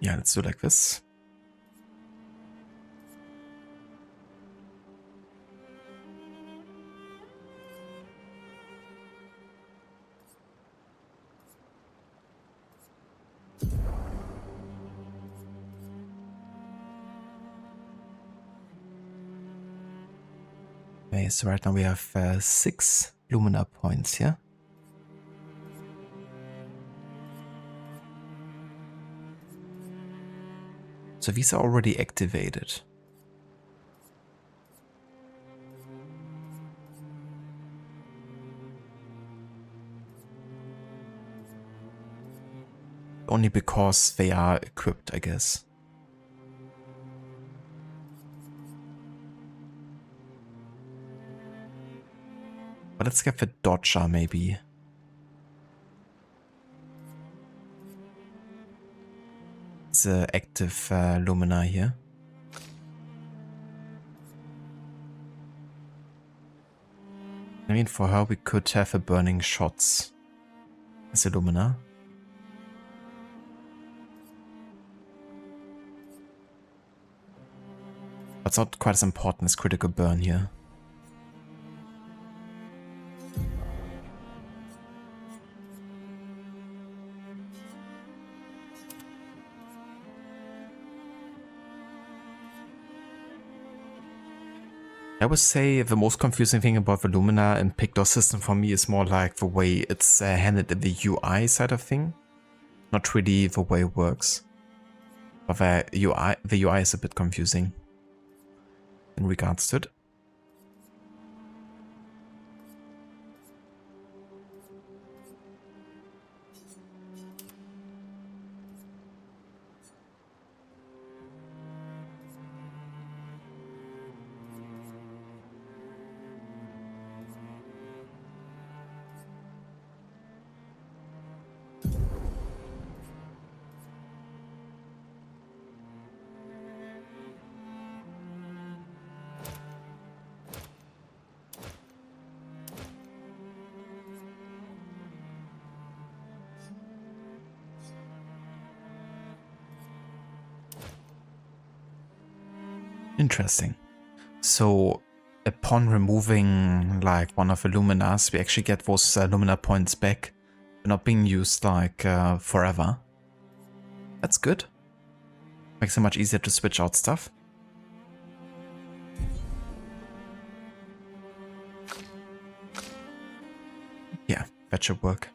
Yeah, let's do like this. Okay, so right now we have 6 Lumina points here. So these are already activated. Only because they are equipped, I guess. But let's get the Dodger maybe. It's an active Lumina here. I mean, for her we could have a burning shots as a Lumina. But it's not quite as important as critical burn here. I would say the most confusing thing about the Lumina and Pictor system for me is more like the way it's handled in the UI side of thing. Not really the way it works. But the UI is a bit confusing in regards to it. Interesting. So upon removing like one of the Luminas, we actually get those Lumina points back. They're not being used like forever. That's good. Makes it much easier to switch out stuff. Yeah, that should work.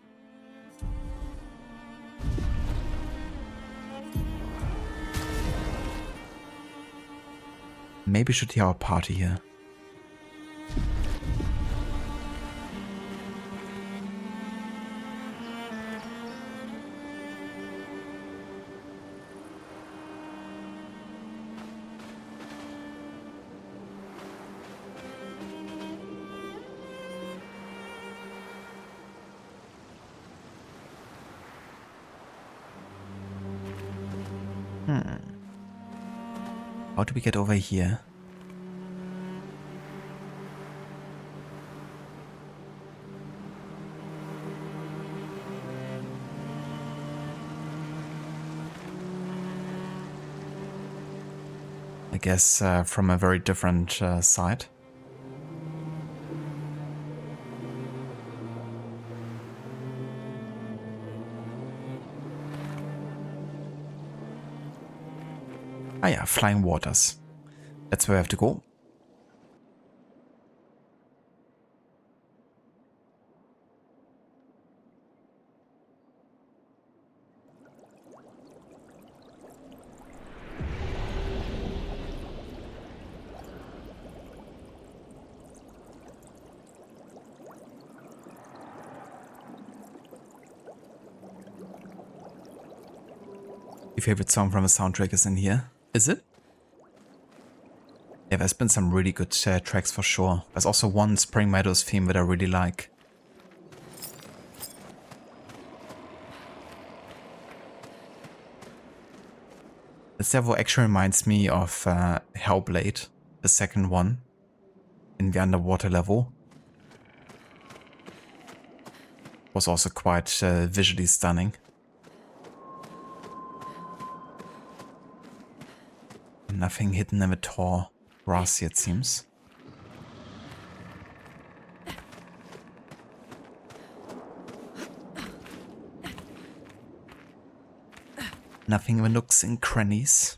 Maybe we should hear our party here. How do we get over here? I guess from a very different side. Ah yeah, Flying Waters. That's where I have to go. Your favorite song from a soundtrack is in here, is it? Yeah, there's been some really good tracks for sure. There's also one Spring Meadows theme that I really like. The servo actually reminds me of Hellblade, the second one, in the underwater level. Was also quite visually stunning. Nothing hidden in the tall grass, it seems. Nothing in the nooks and crannies.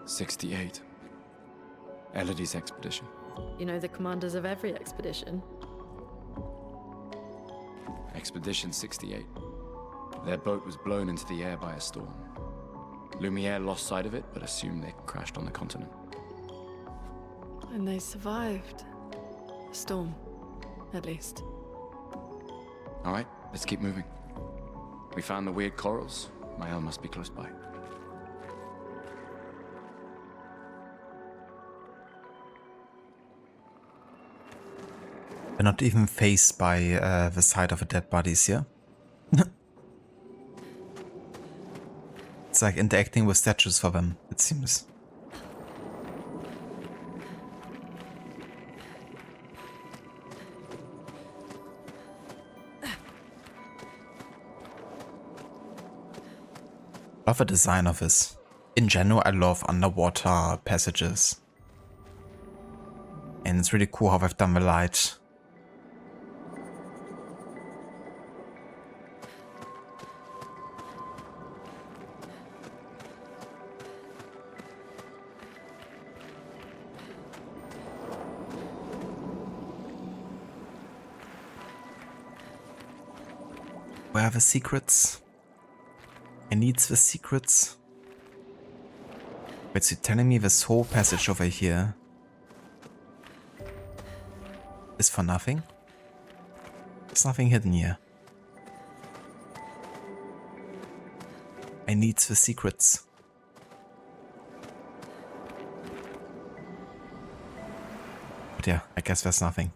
'68. Elodie's expedition. You know the commanders of every expedition. Expedition 68. Their boat was blown into the air by a storm. Lumiere lost sight of it, but assumed they crashed on the continent. And they survived. The storm, at least. All right, let's keep moving. We found the weird corals. Mael must be close by. We're not even faced by the sight of a dead bodies here. It's like interacting with statues for them, it seems. Love the design of this. In general, I love underwater passages. And it's really cool how they've done the light. Where are the secrets? I need the secrets. Wait, so you're telling me this whole passage over here is for nothing? There's nothing hidden here. I need the secrets. But yeah, I guess there's nothing.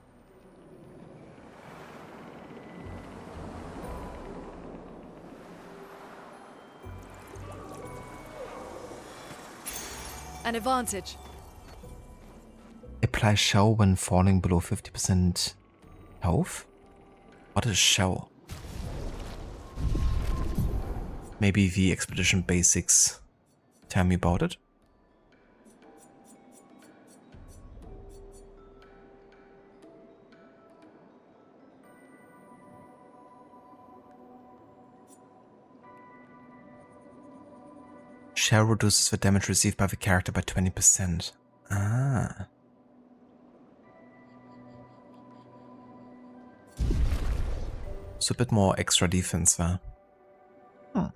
An advantage. Apply shell when falling below 50% health? What is shell? Maybe the Expedition basics tell me about it? Shell reduces the damage received by the character by 20%. Ah. So a bit more extra defense there. Hmm.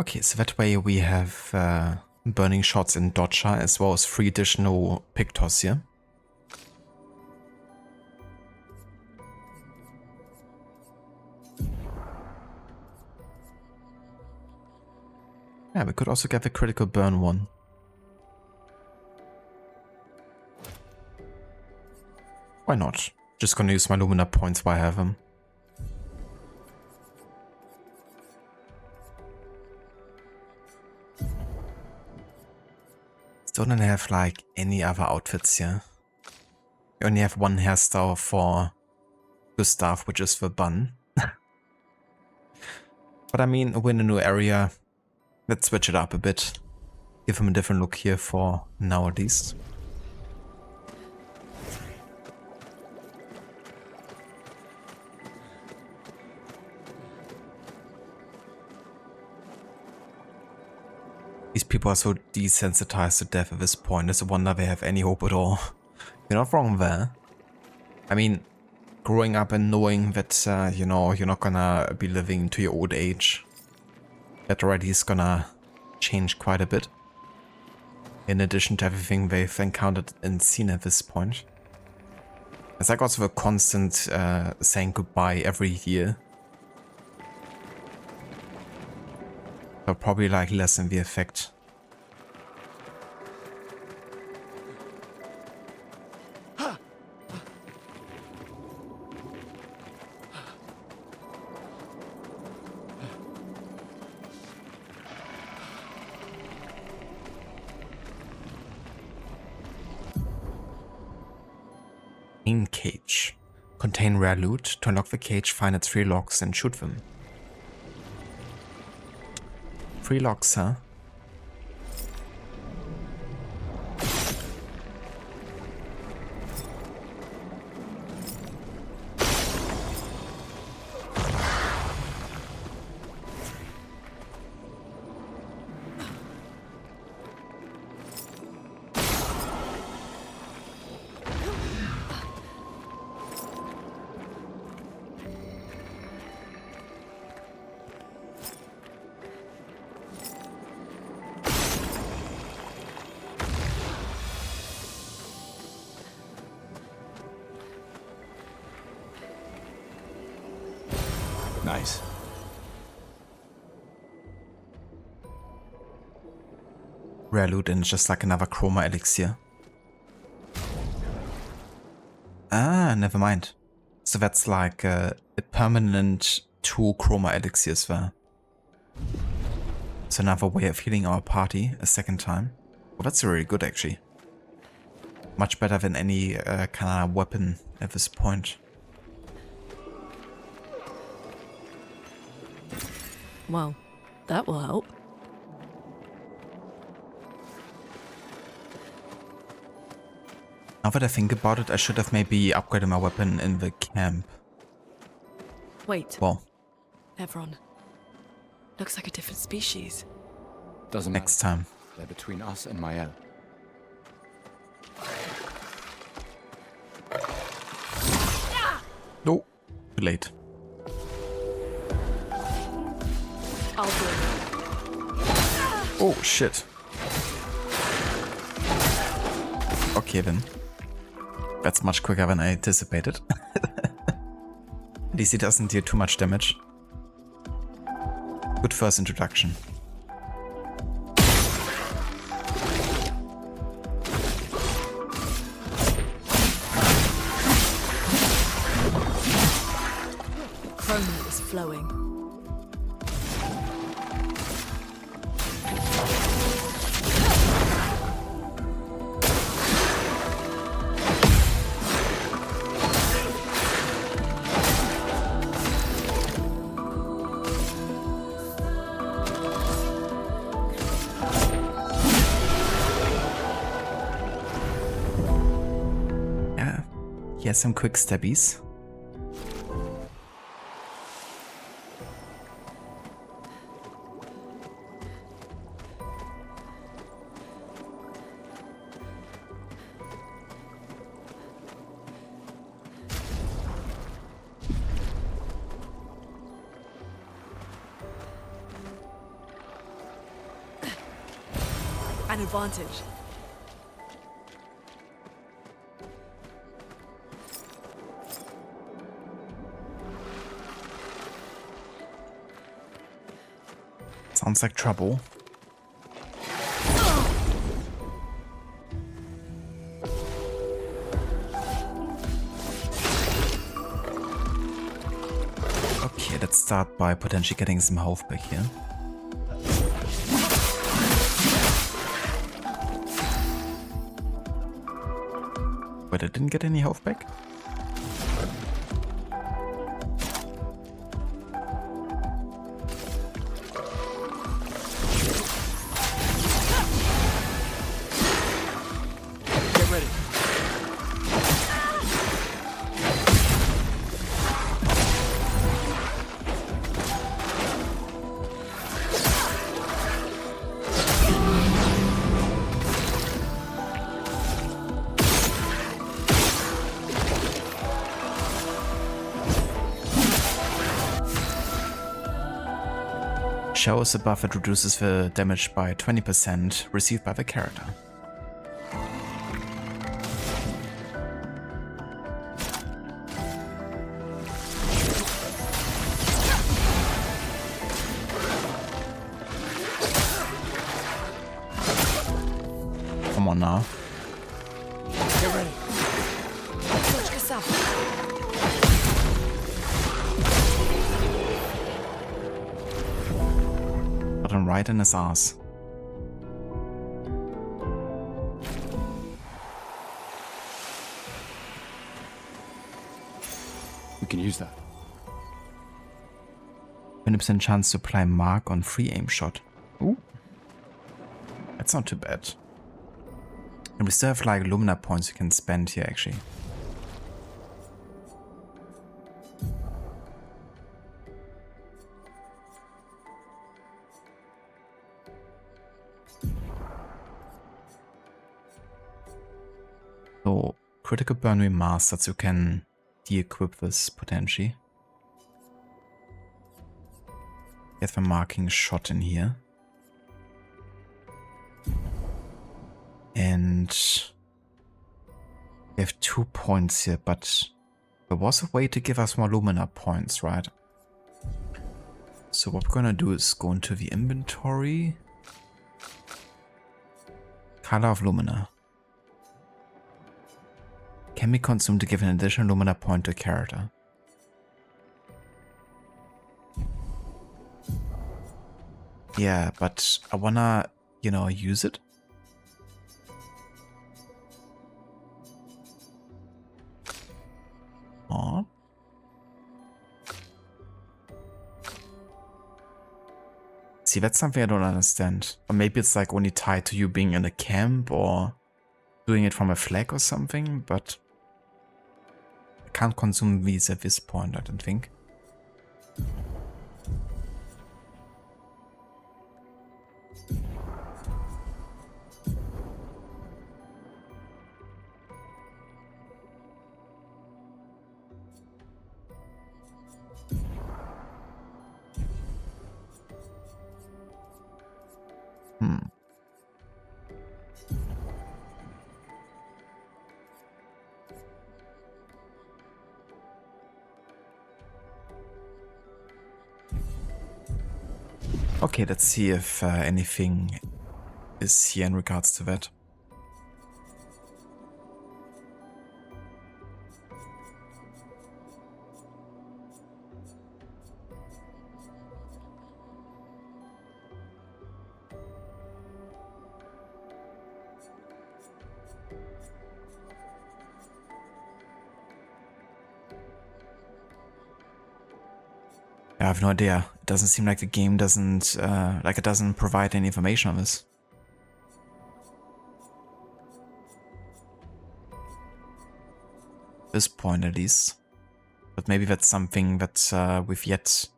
Okay, so that way we have burning shots in Dodger as well as 3 additional Pictos here. Yeah, we could also get the critical burn one. Why not? Just gonna use my Lumina points while I have them. Still don't have like any other outfits here. We only have one hairstyle for Gustav, which is the bun. But I mean, we're in a new area. Let's switch it up a bit. Give him a different look here for now at least. These people are so desensitized to death at this point. It's a wonder they have any hope at all. You're not wrong there. I mean, growing up and knowing that, you know, you're not gonna be living to your old age, that already is gonna change quite a bit. In addition to everything they've encountered and seen at this point. It's like also a constant saying goodbye every year. But probably like lessen the effect. In cage. Contain rare loot. To unlock the cage, find its 3 locks and shoot them. 3 locks, huh? Nice. Rare loot and just like another chroma elixir. Ah, never mind. So that's like a permanent 2 chroma elixirs there. So another way of healing our party a second time. Well, that's really good actually. Much better than any kind of weapon at this point. Well, that will help. Now that I think about it, I should have maybe upgraded my weapon in the camp. Wait, Well, Evron. Looks like a different species. Doesn't next matter. time. They're between us and Mael. No, too late. I'll do it. Oh, shit. Okay then. That's much quicker than I anticipated. At least it doesn't deal too much damage. Good first introduction. Chrome is flowing. He has some quick stabbies. an advantage. Sounds like trouble. Okay, let's start by potentially getting some health back here. But I didn't get any health back? Get ready. Shows a buff that reduces the damage by 20% received by the character. Come on now. Get ready. Watch yourself. Got him right in his ass. We can use that. 20% chance to apply mark on free aim shot. Ooh. That's not too bad. And we still have like Lumina points you can spend here actually. So, critical burn remastered, so you can de-equip this potentially. Get the marking shot in here. And we have 2 points here, but there was a way to give us more Lumina points, right? So what we're gonna do is go into the inventory. Color of Lumina. Can be consumed to give an additional Lumina point to a character. Yeah, but I wanna, you know, use it. Aw. See, that's something I don't understand. Or maybe it's like only tied to you being in a camp or doing it from a flag or something, but I can't consume these at this point, I don't think. Okay, let's see if anything is here in regards to that. I have no idea. It doesn't seem like the game doesn't, it doesn't provide any information on this. This point at least. But maybe that's something that we've yet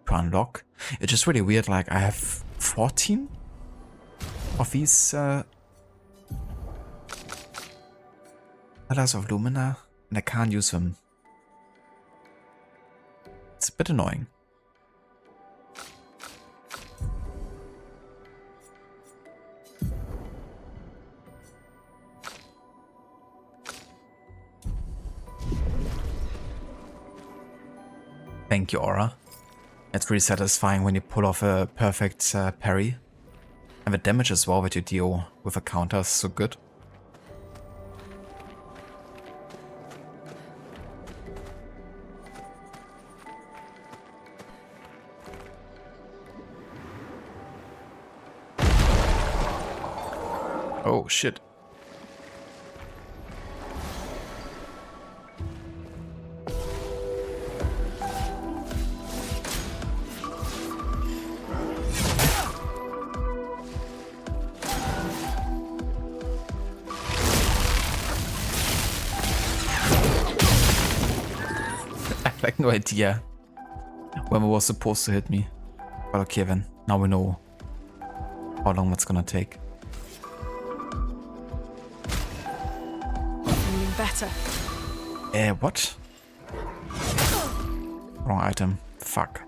to unlock. It's just really weird, like I have 14 of these colors of Lumina and I can't use them. It's a bit annoying. Thank you, Aura. It's really satisfying when you pull off a perfect parry. And the damage as well that you deal with a counter is so good. Oh shit. I have like no idea when it was supposed to hit me. But okay then, now we know how long it's gonna take. Feeling better. What? Wrong item. Fuck.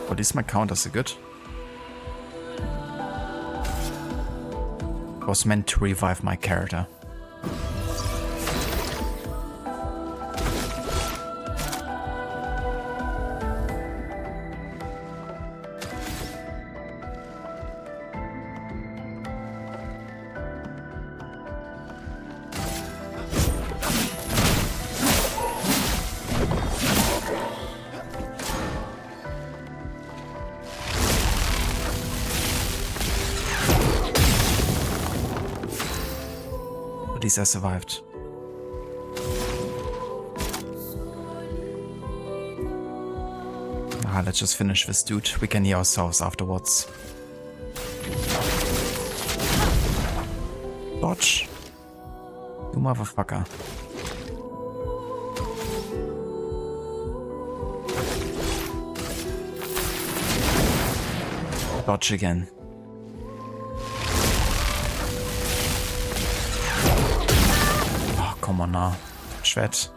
At least my counters are good. Was meant to revive my character. At least I survived. Let's just finish this dude. We can heal ourselves afterwards. Dodge. You motherfucker. Dodge again. Oh, come on now. Schwert.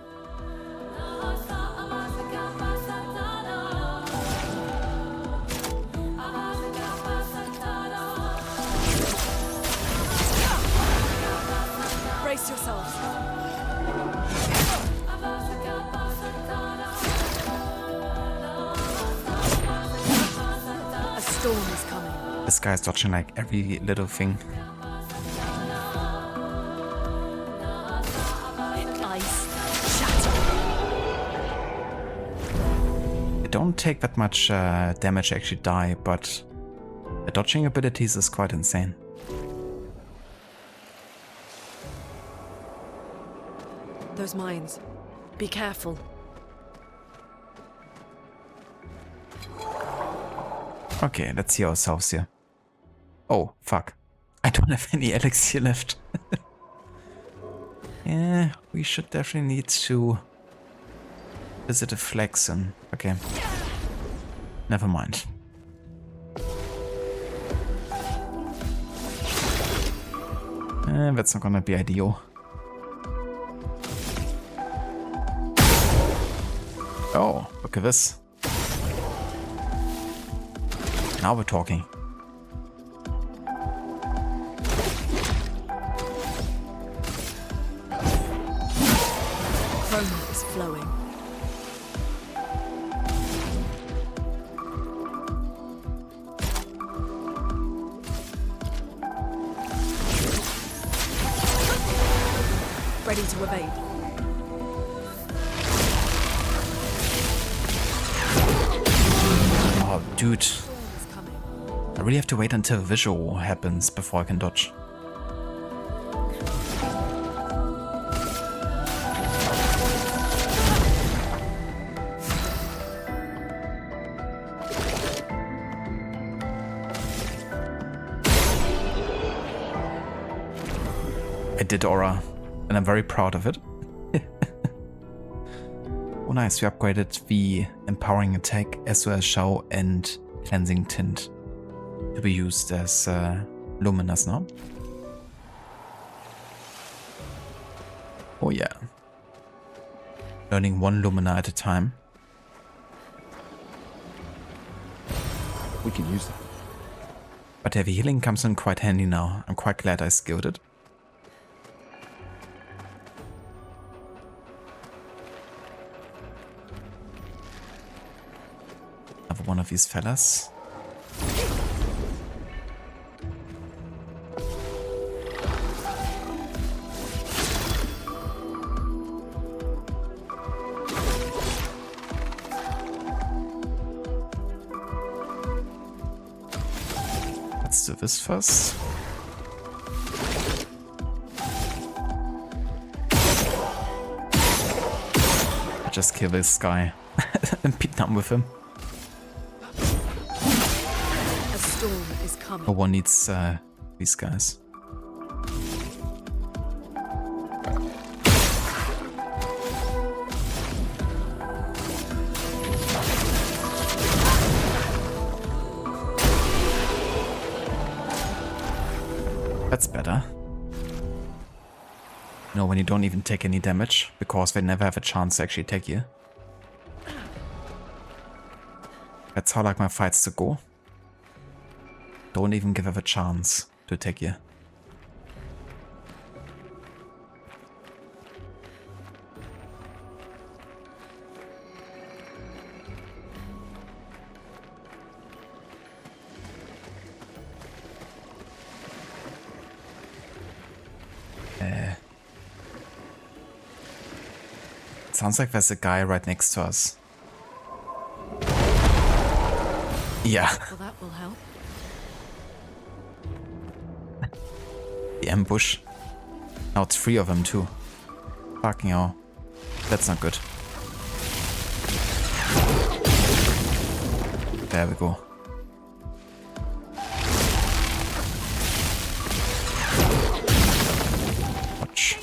Brace yourselves. A storm is coming. This guy's dodging like every little thing. Ice. Shatter. They don't take that much damage to actually die, but the dodging abilities is quite insane. Those mines. Be careful. Okay, let's see ourselves here. Oh, fuck. I don't have any elixir left. Yeah, we should definitely need to visit a Flexen. Okay. Never mind. That's not gonna be ideal. Oh, look at this. Now we're talking. Chroma is flowing. Ready to evade. Oh, dude. Storm is coming. I really have to wait until visual happens before I can dodge. I did Aura, and I'm very proud of it. Oh nice, we upgraded the Empowering Attack as well as Show and Cleansing Tint to be used as Luminous now. Oh yeah. Learning one Lumina at a time. We can use that. But heavy healing comes in quite handy now. I'm quite glad I skilled it. for one of these fellas. Let's do this first. Just kill this guy and beat down with him. A storm is coming. No one needs these guys. That's better. No, when you don't even take any damage, because they never have a chance to actually take you. That's how I like my fights to go. Don't even give them a chance to take you. Sounds like there's a guy right next to us. Yeah. Well, that will help. The ambush. Now it's 3 of them too. Fucking hell. That's not good. There we go. Watch.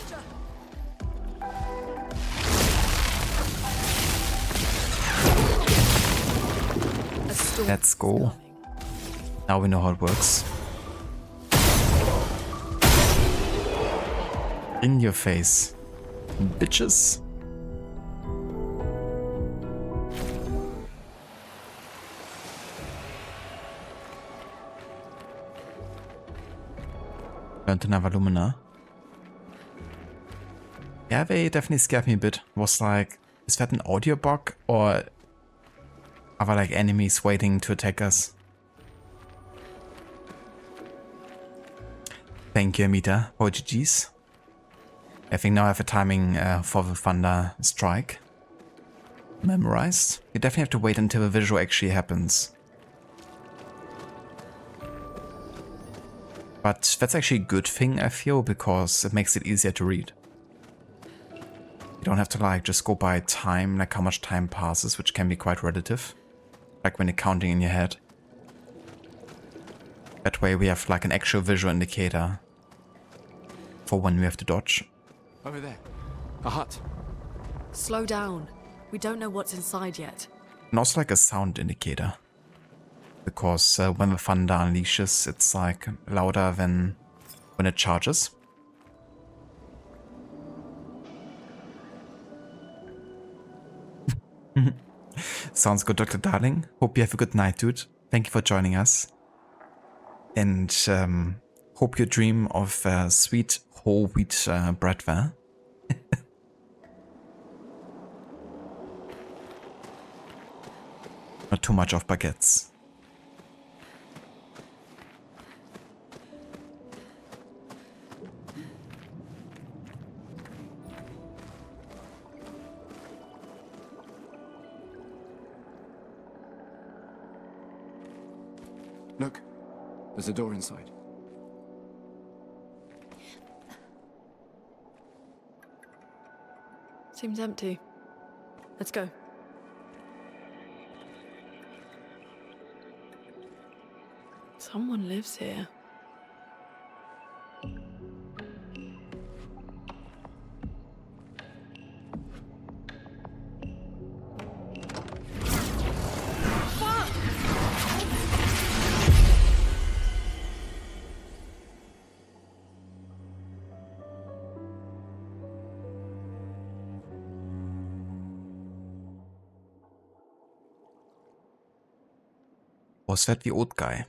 Let's go. Now we know how it works. In your face, bitches. Learned another Lumina. Yeah, they definitely scared me a bit. Was like, is that an audio bug or are there like enemies waiting to attack us? Thank you, Amita, for GG's. I think now I have a timing for the thunder strike memorized. You definitely have to wait until the visual actually happens. But that's actually a good thing, I feel, because it makes it easier to read. You don't have to like just go by time, like how much time passes, which can be quite relative. Like when you're counting in your head. That way we have like an actual visual indicator for when we have to dodge. Over there. A hut. Slow down. We don't know what's inside yet. And also like a sound indicator. Because when the thunder unleashes, it's like louder than when it charges. Sounds good, Dr. Darling. Hope you have a good night, dude. Thank you for joining us. And hope you dream of sweet whole wheat bread there. Not too much of baguettes. Look, there's a door inside. Seems empty. Let's go. Someone lives here. Was that the old guy?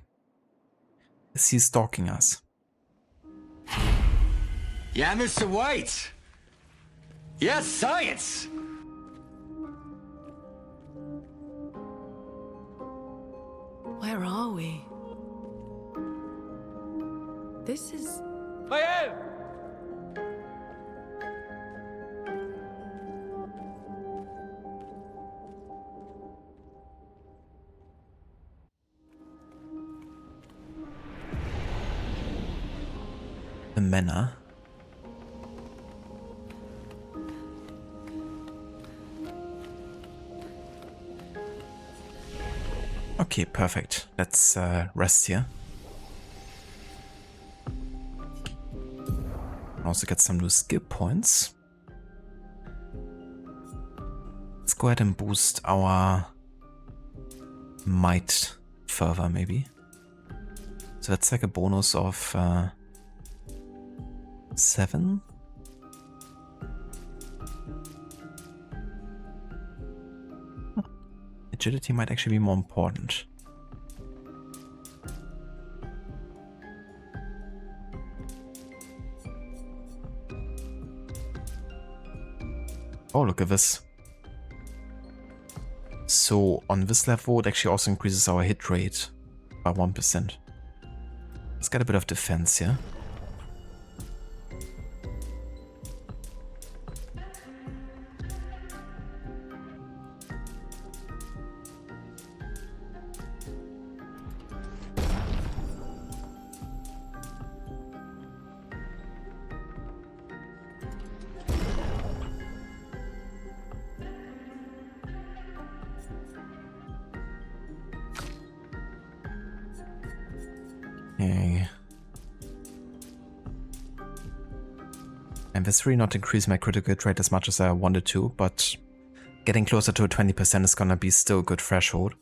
Is he stalking us? Yeah, Mr. White. Yes, science. Where are we? This is... Clair! The manor. Okay, perfect. Let's rest here. Also get some new skill points. Let's go ahead and boost our might further, maybe. So that's like a bonus of 7. Agility might actually be more important. Oh, look at this. So on this level, it actually also increases our hit rate by 1%. Let's get a bit of defense here. Okay. And this really not increase my critical hit rate as much as I wanted to, but getting closer to 20% is gonna be still a good threshold.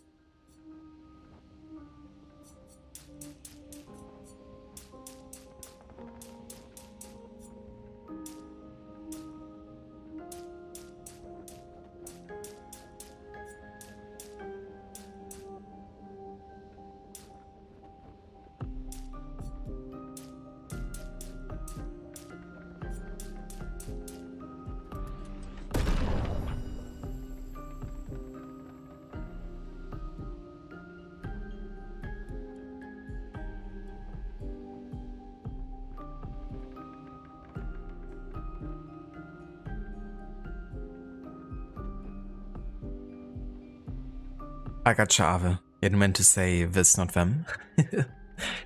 I gotcha, Ave. You meant to say this, not them.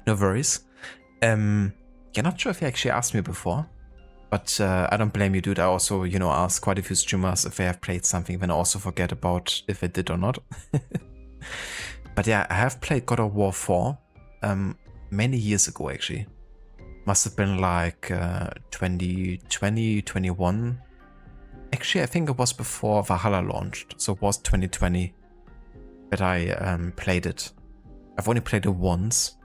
No worries. You're not sure if you actually asked me before, but I don't blame you, dude. I also, you know, ask quite a few streamers if they have played something, then I also forget about if they did or not. But yeah, I have played God of War 4 many years ago, actually. Must have been like 2020, 21. Actually, I think it was before Valhalla launched, so it was 2020 that I played it. I've only played it once.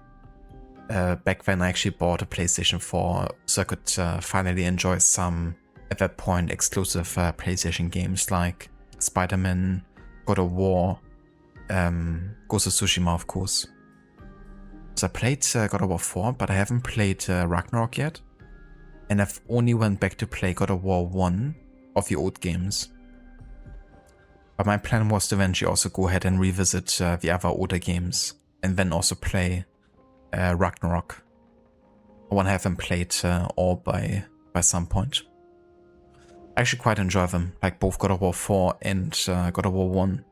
Back when I actually bought a PlayStation 4, so I could finally enjoy some, at that point, exclusive PlayStation games like Spider-Man, God of War, Ghost of Tsushima, of course. So I played God of War 4, but I haven't played Ragnarok yet. And I've only went back to play God of War 1 of the old games. But my plan was to eventually also go ahead and revisit the other older games and then also play Ragnarok. I want to have them played all by some point. I actually quite enjoy them, like both God of War 4 and God of War 1.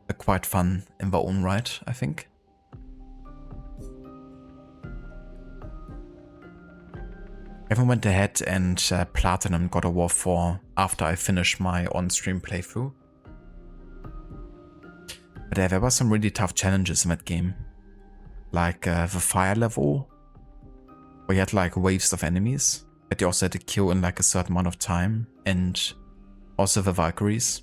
They're quite fun in their own right, I think. I even went ahead and platinum God of War 4 after I finished my on-stream playthrough. But yeah, there were some really tough challenges in that game. Like the fire level, where you had like waves of enemies that you also had to kill in like a certain amount of time, and also the Valkyries.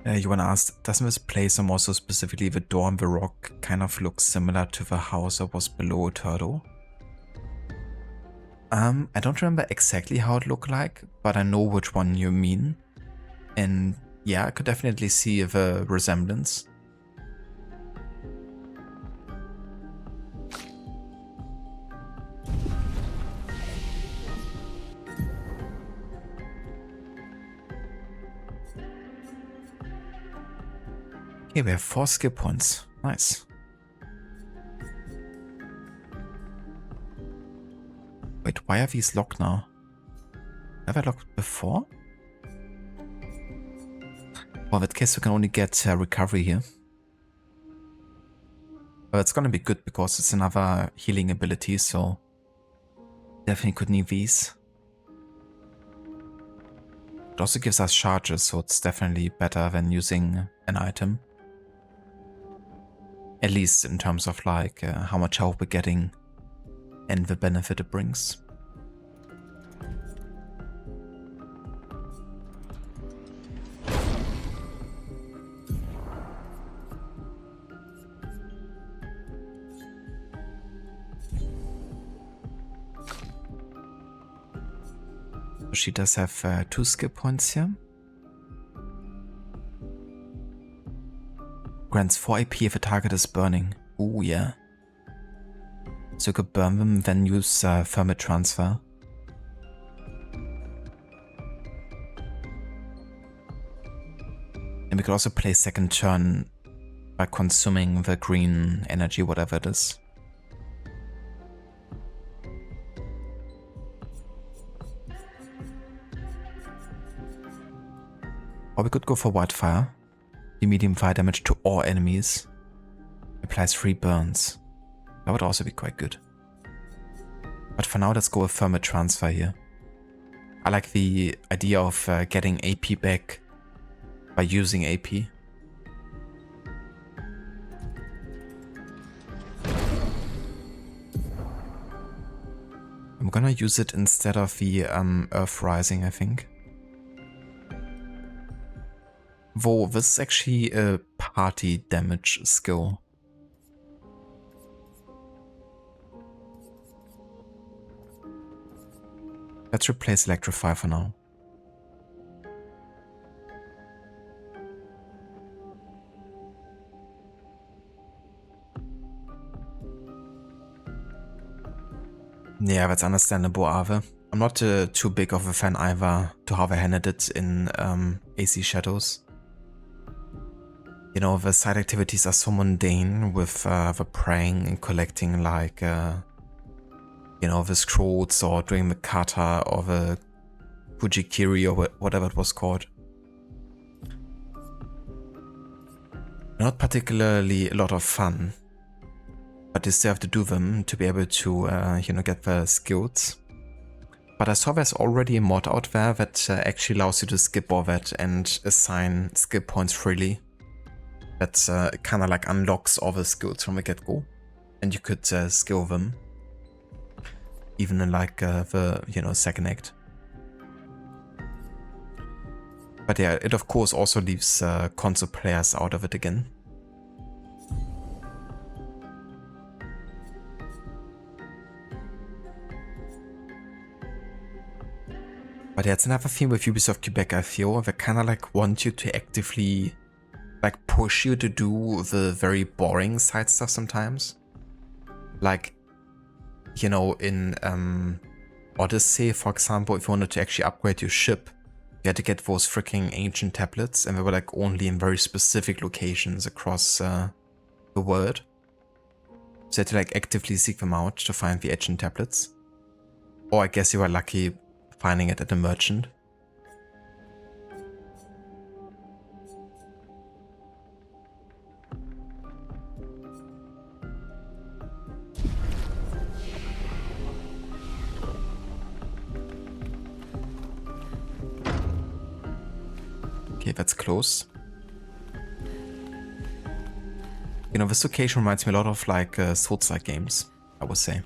You wanna ask, doesn't this place and also specifically the door in the rock kind of look similar to the house that was below a turtle? I don't remember exactly how it looked like, but I know which one you mean. And yeah, I could definitely see the resemblance. Okay, we have 4 skill points. Nice. Wait, why are these locked now? Have I locked before? Well, in that case, we can only get recovery here. But it's gonna be good because it's another healing ability, so definitely could need these. It also gives us charges, so it's definitely better than using an item. At least in terms of like how much health we're getting and the benefit it brings. She does have 2 skill points here. Grants 4 AP if a target is burning. Ooh, yeah. So you could burn them, then use Thermite Transfer. And we could also play second turn by consuming the green energy, whatever it is. Or we could go for Wildfire. The medium fire damage to all enemies. Applies 3 burns. That would also be quite good. But for now, let's go with Thermite Transfer here. I like the idea of getting AP back by using AP. I'm gonna use it instead of the Earth Rising, I think. Though this is actually a party damage skill. Let's replace Electrify for now. Yeah, that's understandable, Ave. I'm not too big of a fan either to how they handled it in AC Shadows. You know, the side activities are so mundane with the praying and collecting like, you know, the scrolls or doing the kata or the Fujikiri or whatever it was called. Not particularly a lot of fun, but you still have to do them to be able to, you know, get the skills. But I saw there's already a mod out there that actually allows you to skip all that and assign skill points freely. That kind of like unlocks all the skills from the get-go, and you could skill them, even in like the, you know, second act. But yeah, it of course also leaves console players out of it again. But yeah, it's another theme with Ubisoft Quebec, I feel. They kind of like want you to actively like push you to do the very boring side stuff sometimes. Like, you know, in Odyssey, for example, if you wanted to actually upgrade your ship, you had to get those freaking ancient tablets, and they were like only in very specific locations across the world. So you had to like actively seek them out to find the ancient tablets. Or I guess you were lucky finding it at a merchant. Okay, that's close. You know, this location reminds me a lot of like Souls-like games, I would say.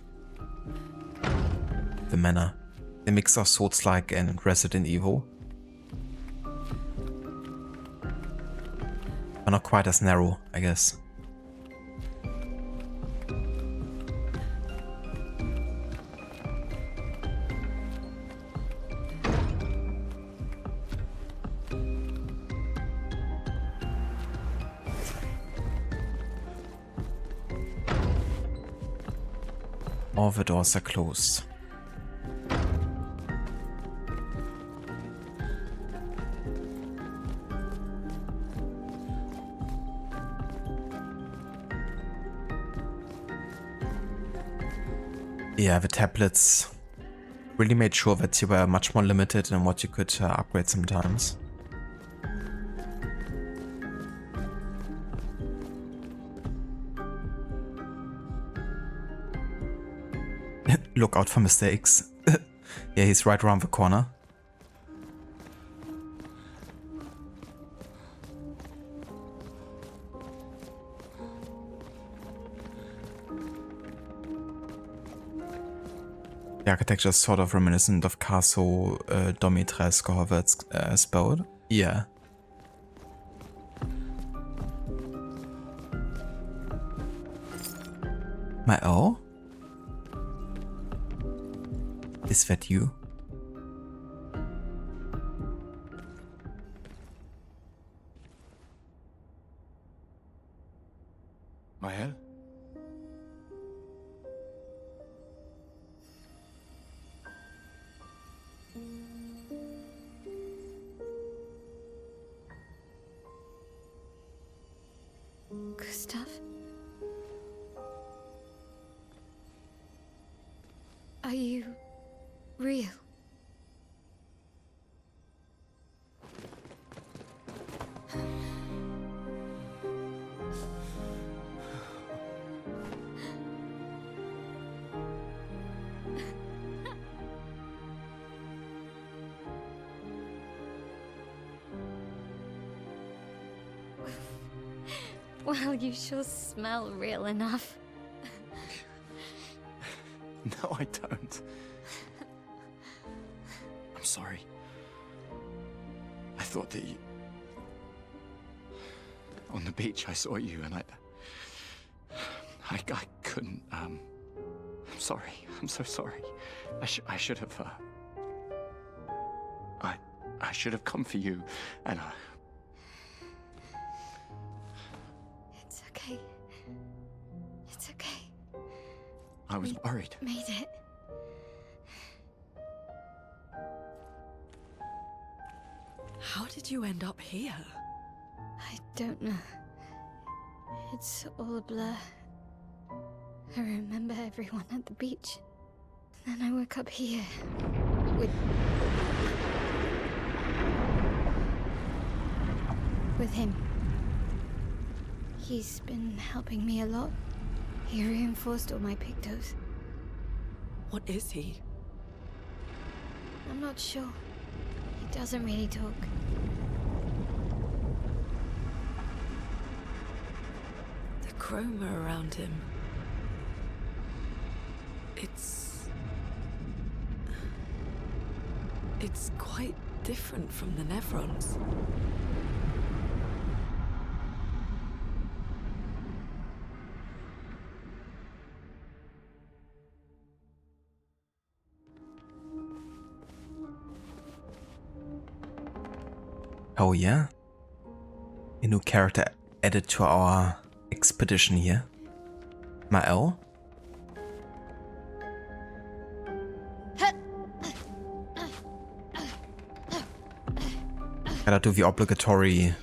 The manor. The mix of Souls-like and Resident Evil. But not quite as narrow, I guess. All the doors are closed. Yeah, the tablets really made sure that you were much more limited in what you could upgrade sometimes. Look out for mistakes. Yeah, he's right around the corner. The architecture is sort of reminiscent of Castle Domitresque, however it's spelled. Yeah. My O? Is that you? Mael? Gustav? Are you real? Well, you sure smell real enough. No, I don't. I'm sorry. I thought that you... On the beach, I saw you and I couldn't, I'm sorry. I'm so sorry. I should have, I should have come for you, and It's okay. It's okay. I was worried. Made it. How did you end up here? I don't know. It's all a blur. I remember everyone at the beach. Then I woke up here. With him. He's been helping me a lot. He reinforced all my pictos. What is he? I'm not sure. He doesn't really talk. The chroma around him. It's quite different from the Nevrons. Oh yeah? A new character added to our expedition here. Mael? Gotta do the obligatory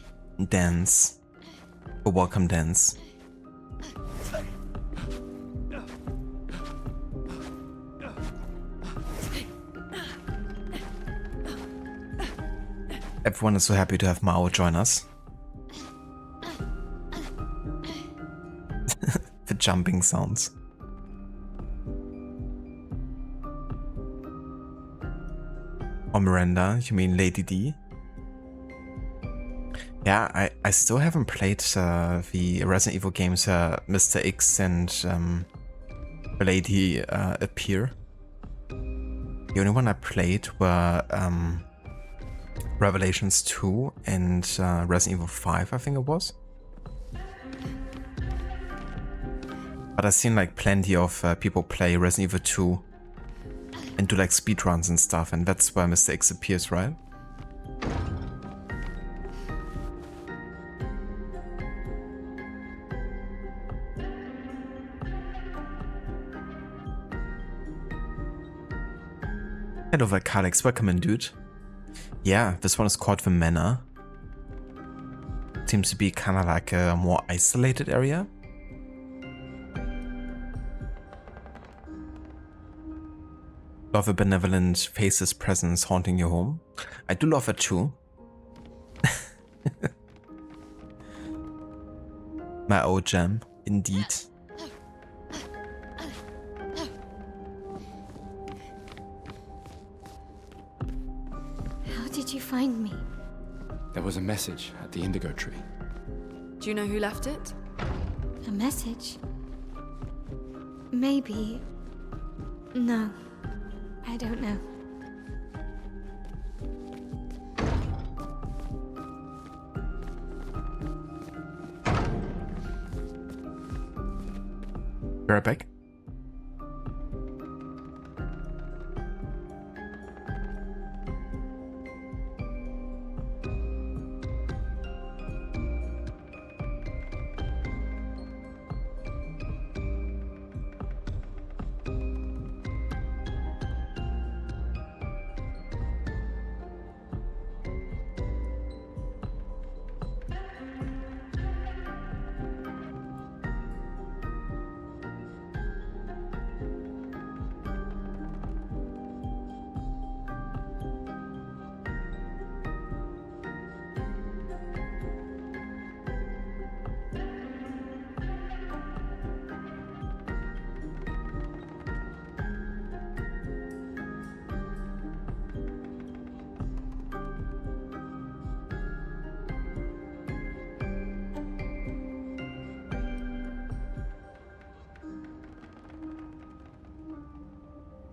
dance. A welcome dance. Everyone is so happy to have Mao join us. The jumping sounds. Or Miranda, you mean Lady D? Yeah, I still haven't played the Resident Evil games Mr. X and the Lady appear. The only one I played were Revelations 2 and Resident Evil 5, I think it was. But I've seen like plenty of people play Resident Evil 2 and do like speedruns and stuff, and that's where Mr. X appears, right? Hello Valkalix, welcome in, dude. Yeah, this one is called the Manor. Seems to be kind of like a more isolated area. Love a benevolent faceless presence haunting your home. I do love it too. My old jam, indeed. How did you find me? There was a message at the indigo tree. Do you know who left it? A message? Maybe. No. I don't know. Be right back.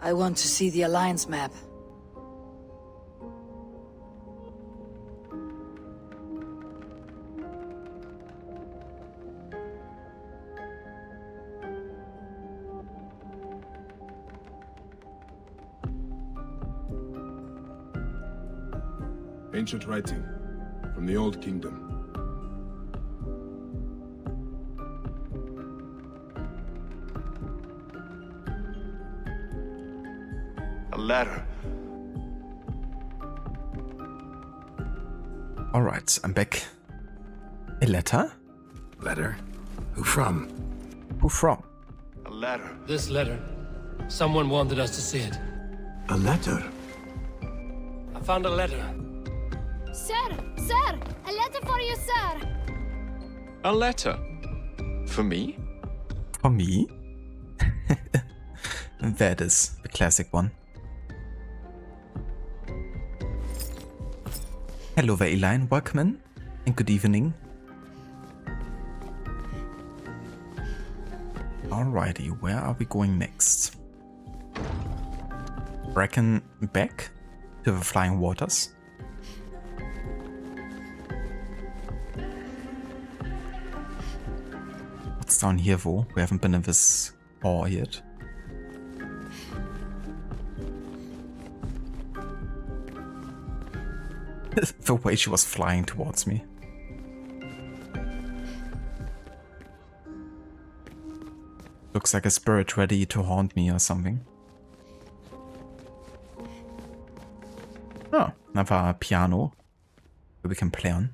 I want to see the Alliance map. Ancient writing from the Old Kingdom. A letter. Alright, I'm back. A letter? Letter? Who from? Who from? A letter. This letter. Someone wanted us to see it. A letter? I found a letter. Sir! Sir! A letter for you, sir! A letter? For me? For me? That is the classic one. Hello there, Elaine. Welcome in, and good evening. Alrighty, where are we going next? Reckon back to the Flying Waters. What's down here though? We haven't been in this hall yet. The way she was flying towards me. Looks like a spirit ready to haunt me or something. Oh, another piano that we can play on.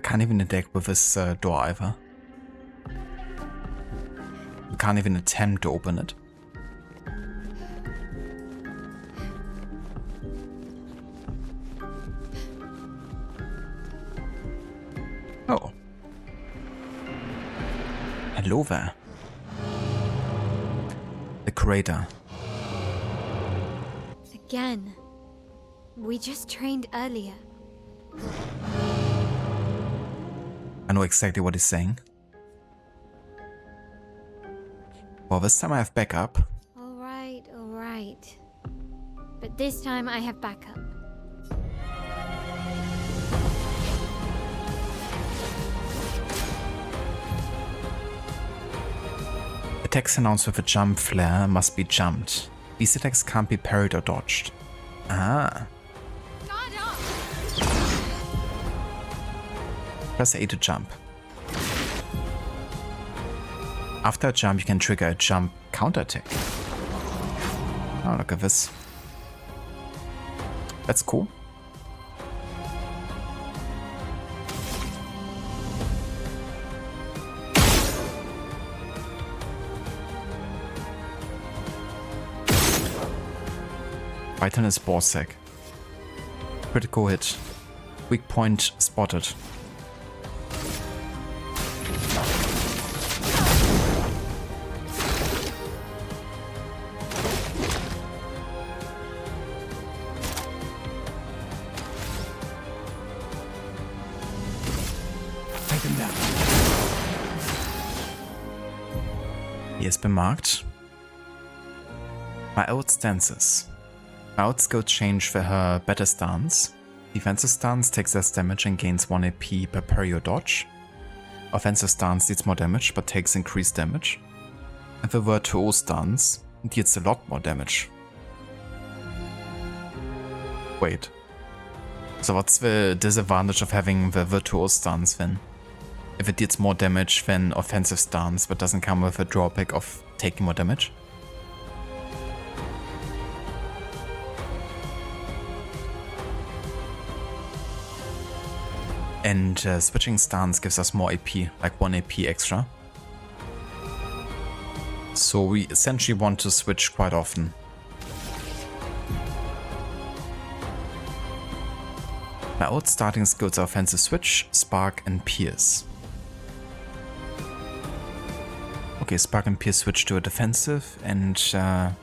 Can't even attack with this door either. We can't even attempt to open it. Hello there. The curator. Again. We just trained earlier. I know exactly what he's saying. Well, this time I have backup. Alright. But this time I have backup. Attacks announced with a jump flare must be jumped. These attacks can't be parried or dodged. Ah. Press A to jump. After a jump, you can trigger a jump counterattack. Oh, look at this. That's cool. Right on his ball sack. Critical hit. Weak point spotted. He has been marked. My old stances. My old skill change for her better stance. Defensive stance takes less damage and gains 1 AP per parry or dodge. Offensive stance deals more damage but takes increased damage. And the virtual stance deals a lot more damage. Wait. So what's the disadvantage of having the virtual stance then? If it deals more damage than offensive stance but doesn't come with a drawback of taking more damage? And switching stance gives us more AP, like 1 AP extra. So we essentially want to switch quite often. My old starting skills are Offensive Switch, Spark and Pierce. Okay, Spark and Pierce switch to a defensive, and yeah,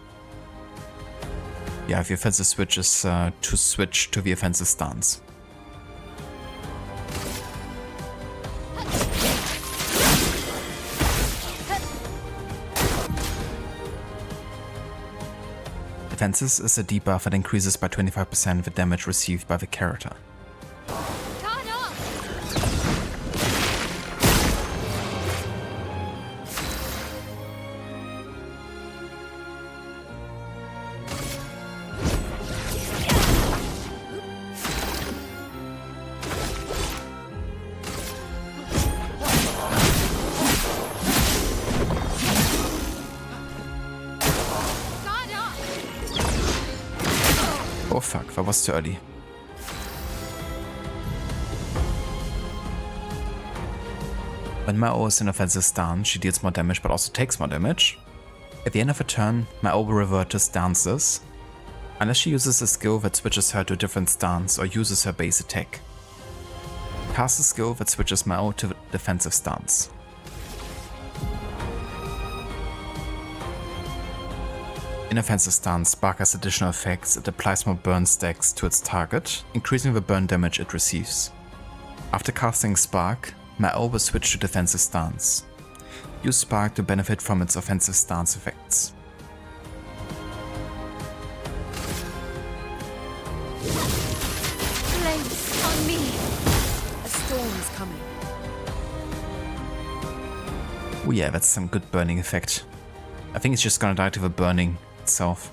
the offensive switch is to switch to the offensive stance. Defenses is a debuff that increases by 25% the damage received by the character. Oh fuck, that was too early. When Meadows is in offensive stance, she deals more damage but also takes more damage. At the end of a turn, Meadows will revert to stances, unless she uses a skill that switches her to a different stance or uses her base attack. Cast a skill that switches Meadows to defensive stance. In offensive stance, Spark has additional effects. It applies more burn stacks to its target, increasing the burn damage it receives. After casting Spark, Meadows will switch to defensive stance. Use Spark to benefit from its offensive stance effects. Flames on me! A storm is coming. Oh yeah, that's some good burning effect. I think it's just gonna die to the burning itself.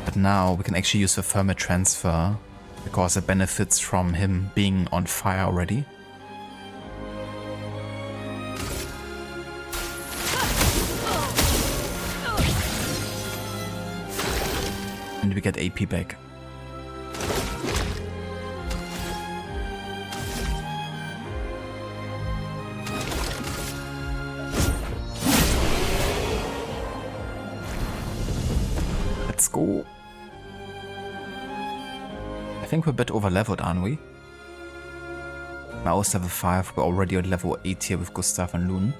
But now we can actually use the thermal transfer because it benefits from him being on fire already. And we get AP back. Let's go. I think we're a bit over leveled, aren't we? Mouse level 5, we're already at level 8 here with Gustav and Loon.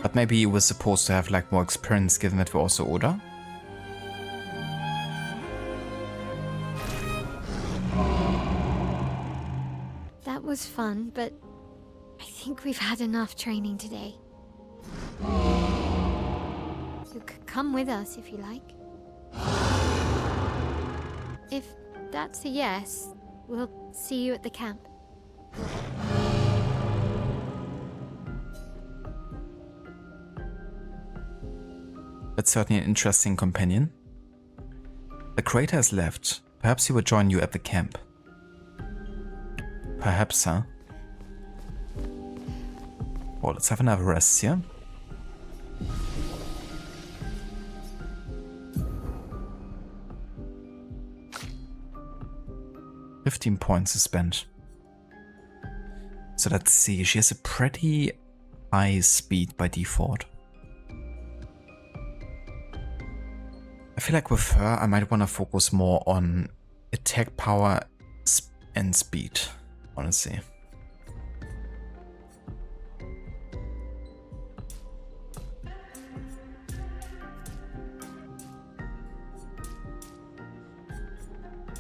But maybe we're supposed to have like more experience given that we're also older. That was fun, but I think we've had enough training today. You could come with us if you like. If that's a yes, we'll see you at the camp. That's certainly an interesting companion. The creator has left. Perhaps he will join you at the camp. Perhaps, huh? Well, let's have another rest here. $15 points is spent. So let's see, she has a pretty high speed by default. I feel like with her, I might want to focus more on attack power and speed, honestly.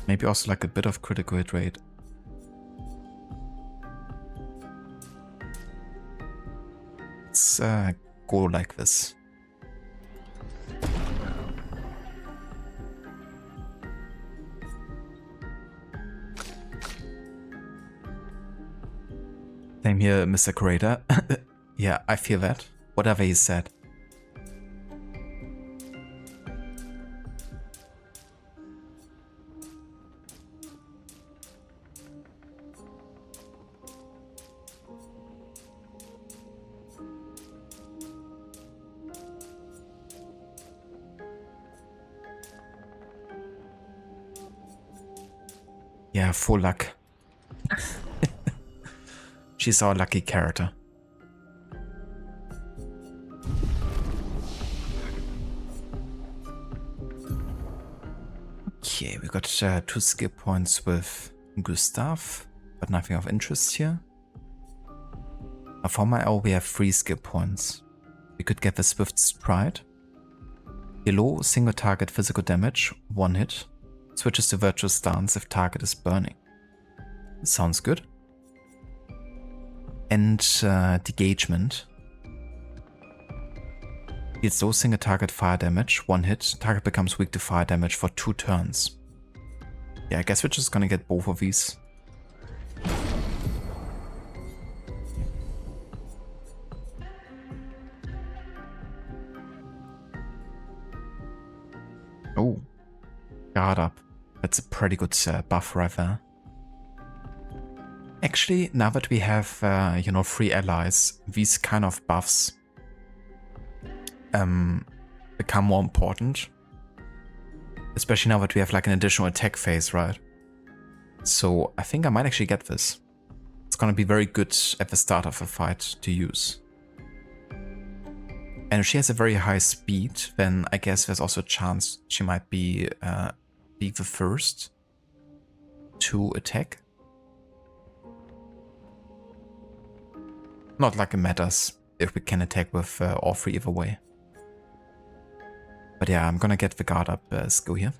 Maybe also like a bit of critical hit rate. Let's go like this. Same here, Mr. Creator. Yeah, I feel that. Whatever he said. Yeah, full luck. She's our lucky character. Okay, we got 2 skill points with Gustav, but nothing of interest here. For my we have 3 skill points. We could get the Swift Stride. Below single target physical damage, 1 hit. Switches to Virtual Stance if target is burning. Sounds good. And Degagement. Deals low single target fire damage, 1 hit. Target becomes weak to fire damage for 2 turns. Yeah, I guess we're just gonna get both of these. Oh, guard up. That's a pretty good buff right there. Actually, now that we have, 3 allies, these kind of buffs become more important. Especially now that we have like an additional attack phase, right? So I think I might actually get this. It's gonna be very good at the start of a fight to use. And if she has a very high speed, then I guess there's also a chance she might be the first to attack. Not like it matters if we can attack with all 3 either way. But yeah, I'm gonna get the guard up skill here.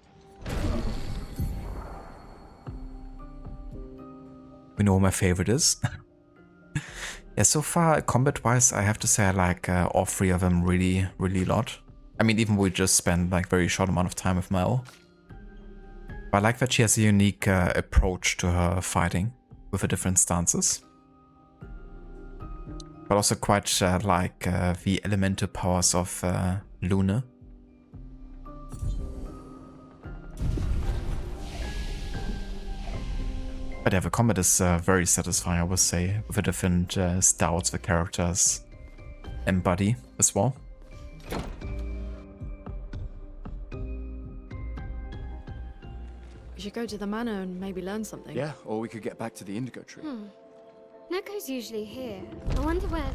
We know what my favorite is. Yeah, so far combat-wise, I have to say I like all 3 of them really, really a lot. I mean, even we just spent like very short amount of time with Mao. But I like that she has a unique approach to her fighting with the different stances. But also quite like the elemental powers of Luna. But yeah, the combat is very satisfying, I would say, with the different styles the characters embody as well. We should go to the manor and maybe learn something. Yeah, or we could get back to the indigo tree. Neko's usually here. I wonder where...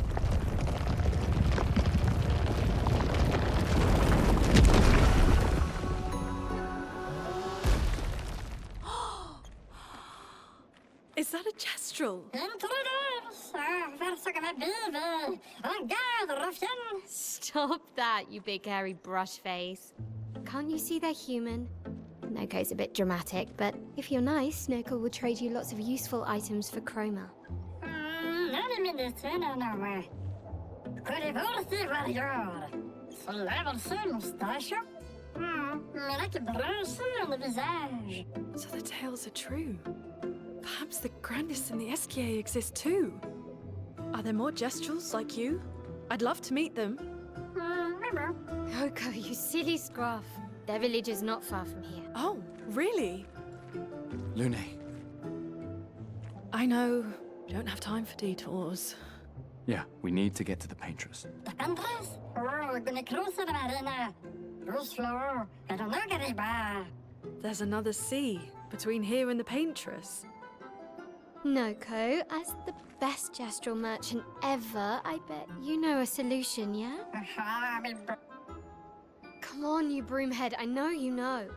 Is that a chest Gestural. Stop that, you big hairy brush face. Can't you see they're human? Noko's a bit dramatic, but if you're nice, Noko will trade you lots of useful items for Chroma. So the tales are true. Perhaps the grandest in the SKA exist too. Are there more Gestrals like you? I'd love to meet them. Noko, you silly scruff. Their village is not far from here. Oh, really? Lune. I know. Don't have time for detours. Yeah, we need to get to the Paintress. There's another sea between here and the Paintress. Noko, as the best Gestral merchant ever, I bet you know a solution, yeah? Come on, you broomhead, I know you know.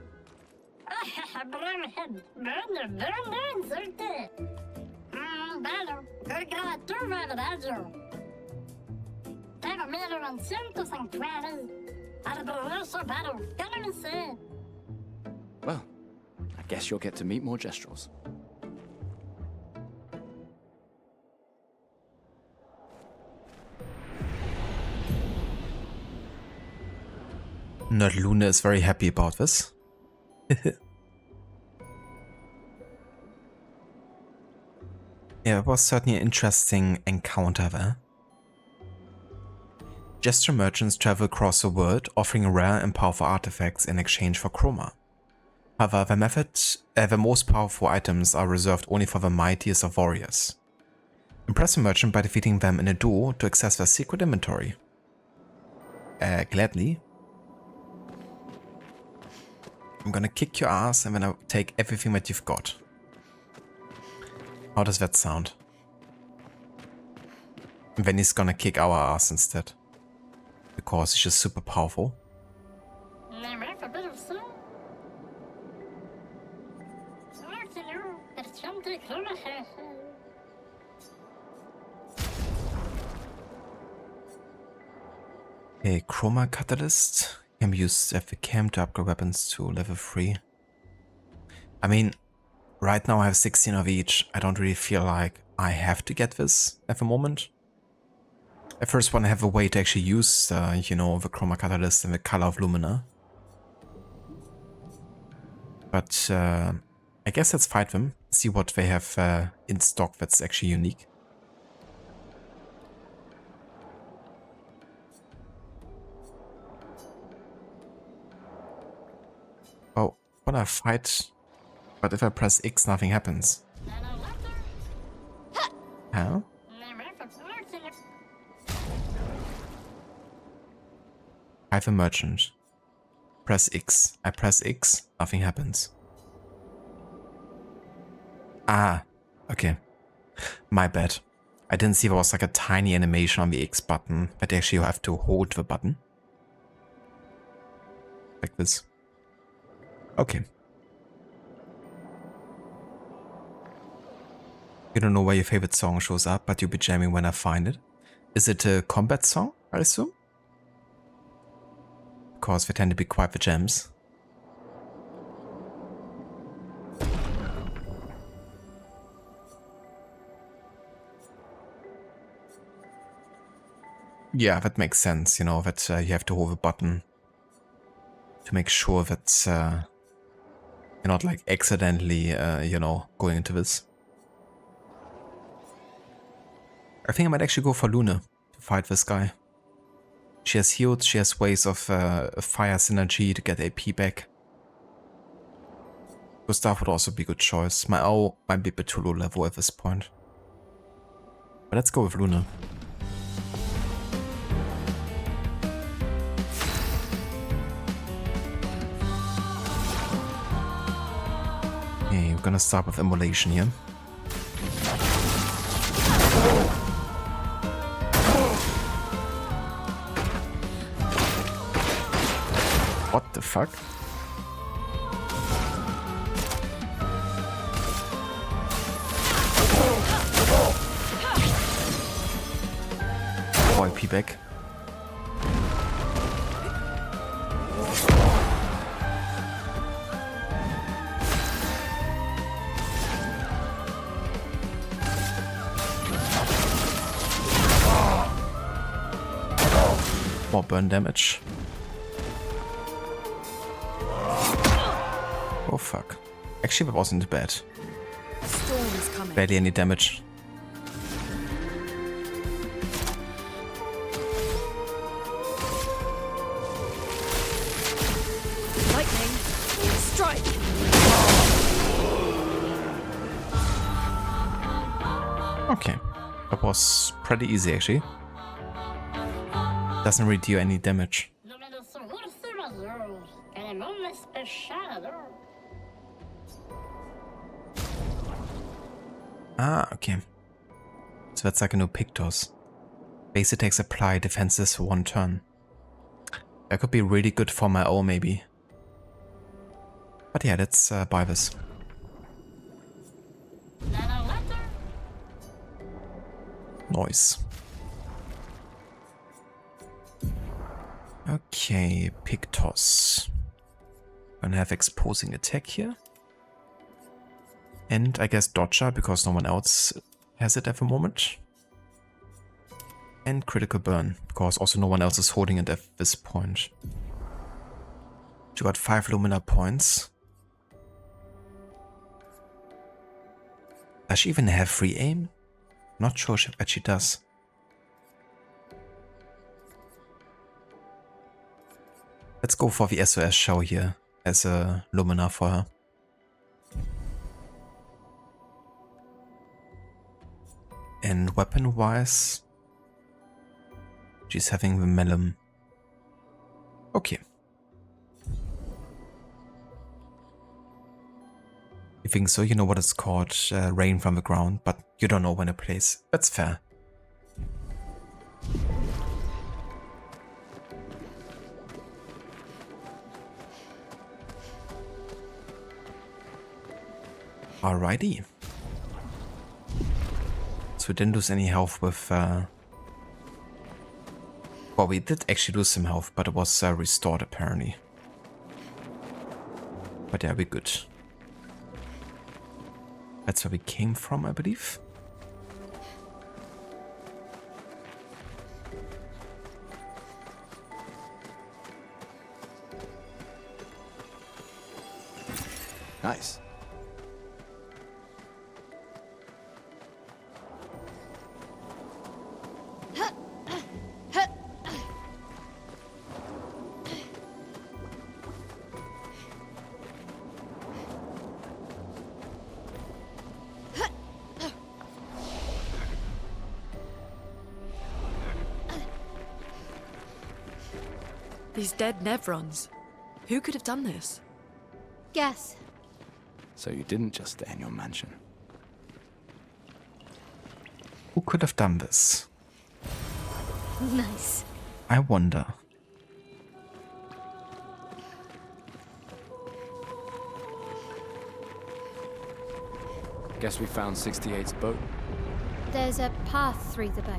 Well, I guess you'll get to meet more Gestrals. Nerd Luna is very happy about this. Yeah, it was certainly an interesting encounter there. Gesture merchants travel across the world, offering rare and powerful artifacts in exchange for Chroma. However, the most powerful items are reserved only for the mightiest of warriors. Impress a merchant by defeating them in a duel to access their secret inventory. Gladly. I'm gonna kick your ass and then I'll take everything that you've got. How does that sound? And then he's gonna kick our ass instead. Because he's just super powerful. Okay, Chroma Catalyst can be used at the camp to upgrade weapons to level 3. I mean, right now I have 16 of each. I don't really feel like I have to get this at the moment. I first want to have a way to actually use, you know, the Chroma Catalyst and the Color of Lumina. But I guess let's fight them, see what they have in stock that's actually unique. Oh, I wanna fight, but if I press X, nothing happens. Huh? I have a merchant. Press X. I press X, nothing happens. Ah, okay. My bad. I didn't see there was like a tiny animation on the X button, but actually you have to hold the button. Like this. Okay. You don't know where your favorite song shows up, but you'll be jamming when I find it. Is it a combat song, I assume? Because they tend to be quite the jams. Yeah, that makes sense, you know, that you have to hold the button to make sure that you're not like accidentally, you know, going into this. I think I might actually go for Luna to fight this guy. She has healed, she has ways of fire synergy to get AP back. Gustav would also be a good choice. My O might be a bit too low level at this point. But let's go with Luna. Okay, we're gonna start with Immolation here. What the fuck? 4 AP back. More burn damage. Oh fuck. Actually, that wasn't bad. Storm is coming. Barely any damage. Lightning. Strike. Okay. That was pretty easy actually. Doesn't really do any damage. Ah, okay. So that's like a new Pictos. Base attacks apply, defenses for 1 turn. That could be really good for my O maybe. But yeah, let's buy this. Nice. Okay, Pictos. Gonna have exposing attack here. And I guess Dodger, because no one else has it at the moment. And critical burn, because also no one else is holding it at this point. She got 5 Lumina points. Does she even have free aim? Not sure that she does. Let's go for the SOS show here as a Lumina for her. And weapon wise, she's having the melon. Okay. You think so? You know what it's called, rain from the ground, but you don't know when it plays. That's fair. Alrighty. So we didn't lose any health with... Well, we did actually lose some health, but it was restored apparently. But yeah, we're good. That's where we came from, I believe. Nice. These dead Nevrons. Who could have done this? Guess. So you didn't just stay in your mansion. Who could have done this? Nice. I wonder. Guess we found 68's boat. There's a path through the boat.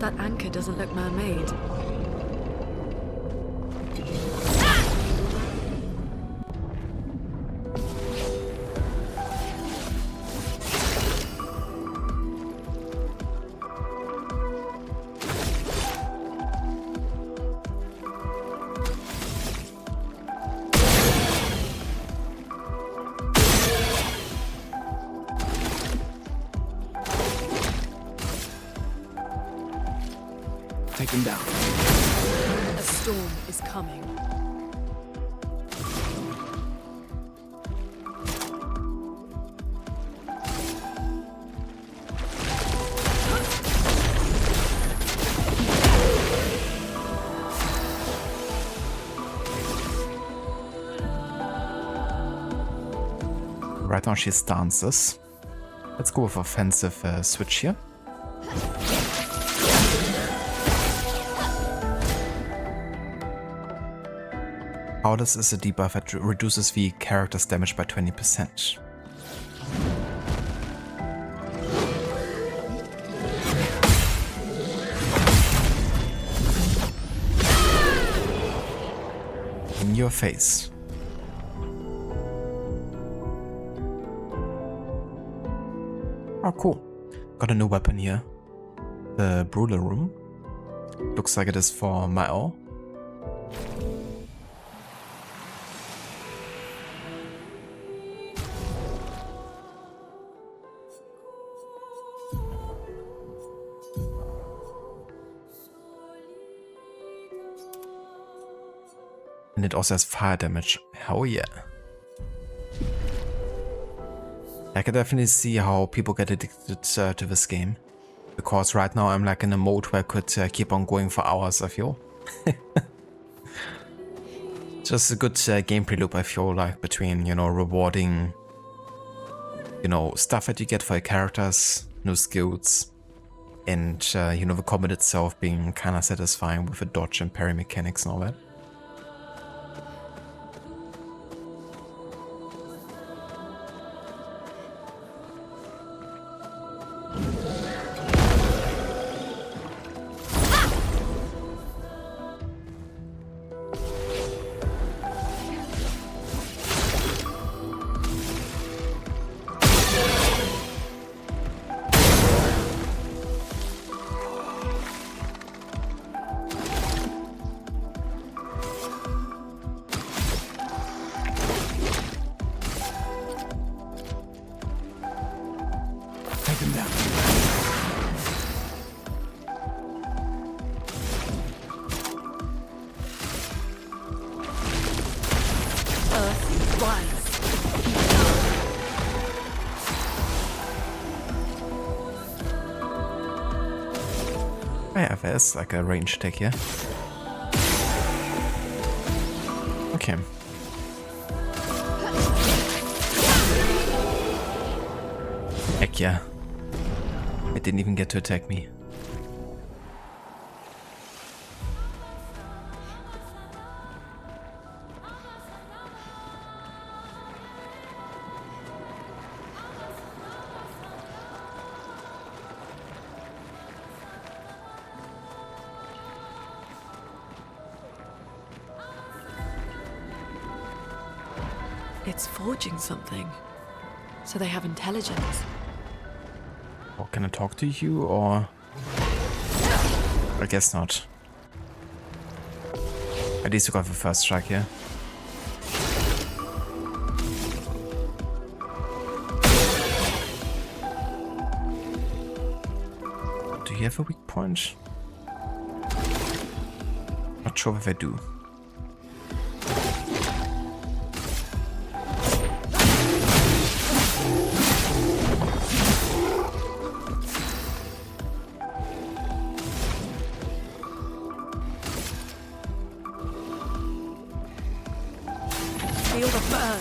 That anchor doesn't look man-made. Take him down. A storm is coming. Right now she stances. Let's go with offensive switch here. Powerless is a debuff that reduces the character's damage by 20%. your face. Oh, cool. Got a new weapon here. The Brawler Room. Looks like it is for Meadows. And it also has fire damage. Hell yeah. I can definitely see how people get addicted to this game. Because right now I'm like in a mode where I could keep on going for hours, I feel. Just a good gameplay loop, I feel like, between, you know, rewarding, you know, stuff that you get for your characters, new skills, and, you know, the combat itself being kind of satisfying with the dodge and parry mechanics and all that. Take him down. Earth, rise. Oh yeah, there's like a range attack here. Okay. Heck yeah. It didn't even get to attack me. It's forging something. So they have intelligence. Or can I talk to you, or... I guess not. At least we got the first strike here. Do you have a weak point? Not sure if I do. Feel the burn.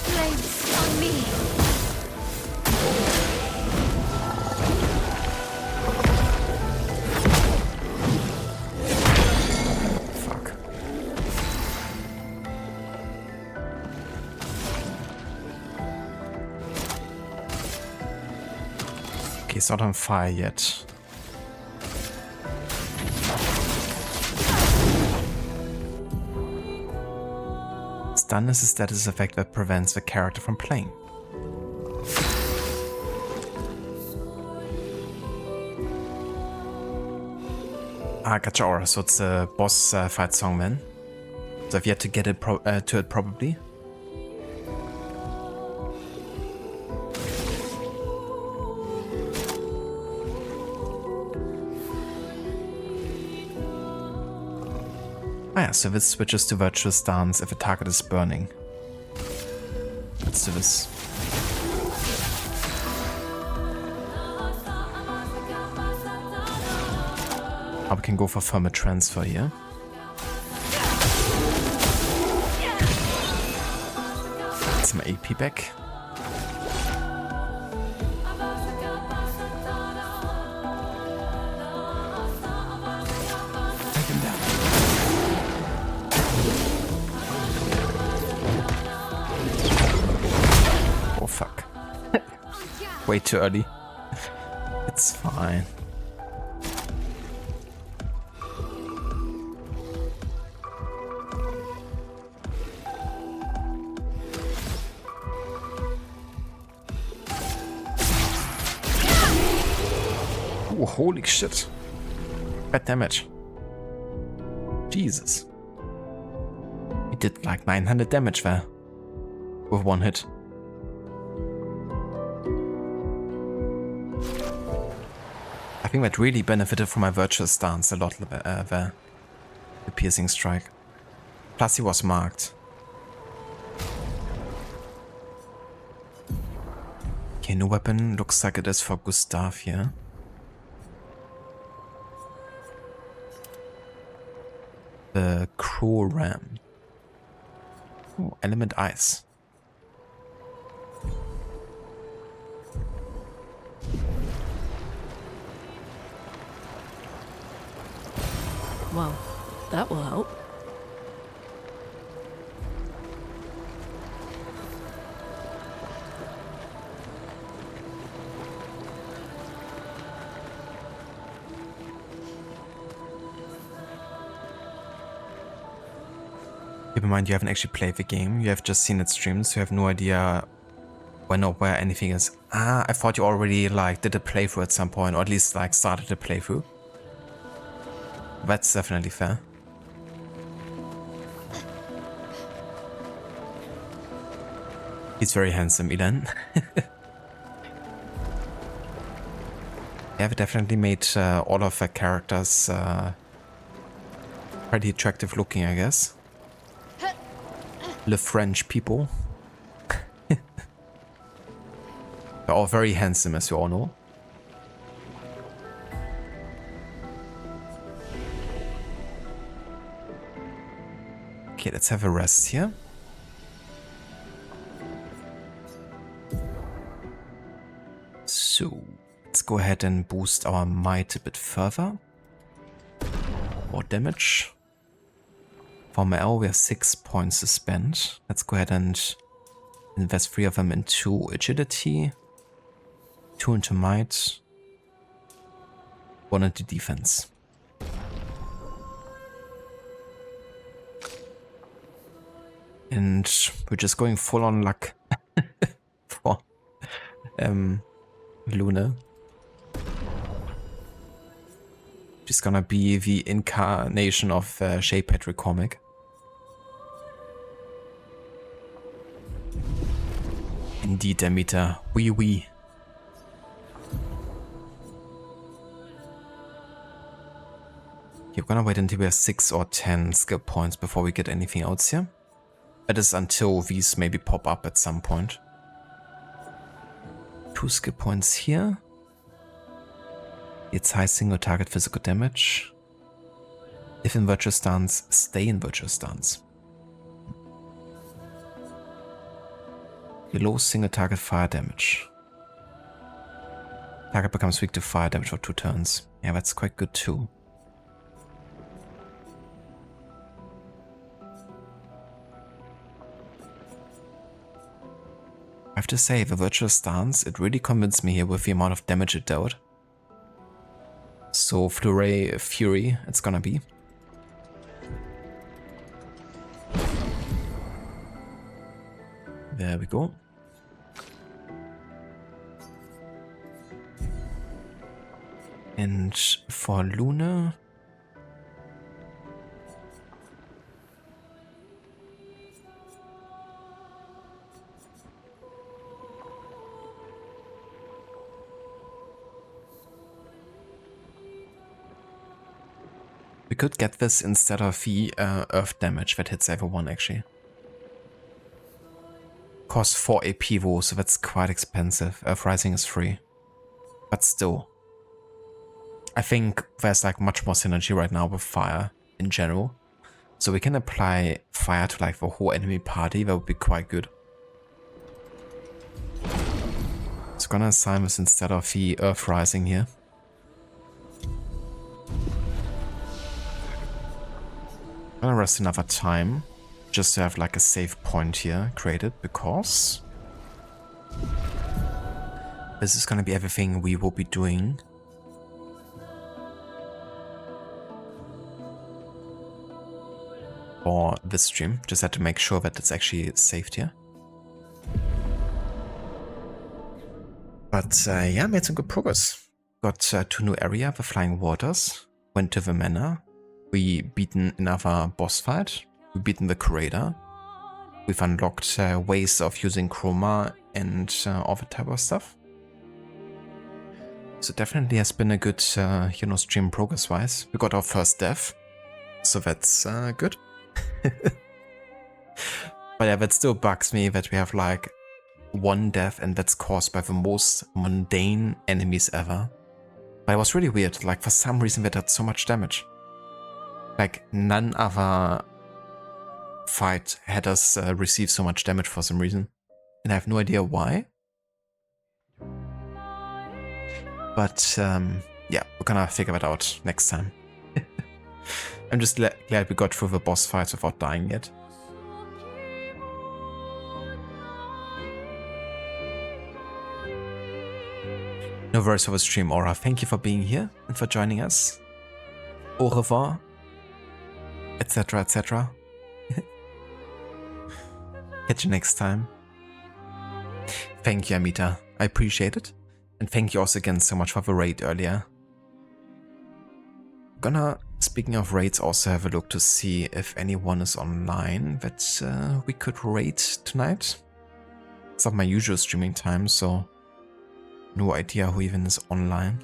Flames on me. Fuck. Okay, it's not on fire yet. Stun is a status effect that prevents the character from playing. Ah, gotcha. Aura. So it's a boss fight song then. So I've yet to get it to it probably. Ah yeah, so this switches to virtual stance if a target is burning. Let's do this. Now we can go for thermal transfer here. Get some AP back. Take him down. way too early. It's fine. Oh, holy shit. Bad damage. Jesus. We did like 900 damage there. With one hit. I think that really benefited from my virtual stance a lot there. The piercing strike. Plus he was marked. Okay, new weapon. Looks like it is for Gustav here. The Crow Ram. Oh, element ice. Well, that will help. Keep in mind you haven't actually played the game, you have just seen it streamed, so you have no idea when or where anything is. Ah, I thought you already like did a playthrough at some point, or at least like started a playthrough. That's definitely fair. He's very handsome, Elan. They have definitely made all of the characters pretty attractive looking, I guess. The French people. They're all very handsome, as you all know. Okay, let's have a rest here. So, let's go ahead and boost our might a bit further. More damage. For my L, we have 6 points to spend. Let's go ahead and invest 3 of them into agility, 2 into might, 1 into defense. And we're just going full on luck for Luna. She's gonna be the incarnation of Shea Patrick comic. Indeed, Demeter. Oui. You're gonna wait until we have 6 or 10 skill points before we get anything else here. That is until these maybe pop up at some point. 2 skill points here. It's high single target physical damage. If in virtual stance, stay in virtual stance. Low single target fire damage. Target becomes weak to fire damage for 2 turns. Yeah, that's quite good too. I have to say, the virtual stance, it really convinced me here with the amount of damage it dealt. So Flurry Fury, it's gonna be. There we go. And for Luna, we could get this instead of the earth damage that hits everyone actually. Costs 4 AP though, so that's quite expensive. Earth Rising is free. But still. I think there's like much more synergy right now with fire in general. So we can apply fire to like the whole enemy party, that would be quite good. So gonna assign this instead of the Earth Rising here. I'm gonna rest another time, just to have like a save point here created, because this is gonna be everything we will be doing. For this stream. Just had to make sure that it's actually saved here. But yeah, made some good progress. Got to new area, the Flying Waters. Went to the manor. We beaten another boss fight. We beaten the curator. We've unlocked ways of using chroma and all the type of stuff. So definitely has been a good, stream progress-wise. We got our first death, so that's good. But yeah, that still bugs me that we have like one death and that's caused by the most mundane enemies ever. But it was really weird, like for some reason that had so much damage. Like none other fight had us receive so much damage for some reason. And I have no idea why. But yeah, we're gonna figure that out next time. I'm just glad we got through the boss fights without dying yet. No worries for the stream, Aura. Thank you for being here and for joining us. Au revoir, etc., etc. Catch you next time. Thank you, Amita. I appreciate it. And thank you also again so much for the raid earlier. Gonna, speaking of raids, also have a look to see if anyone is online that we could raid tonight. It's not my usual streaming time, so no idea who even is online.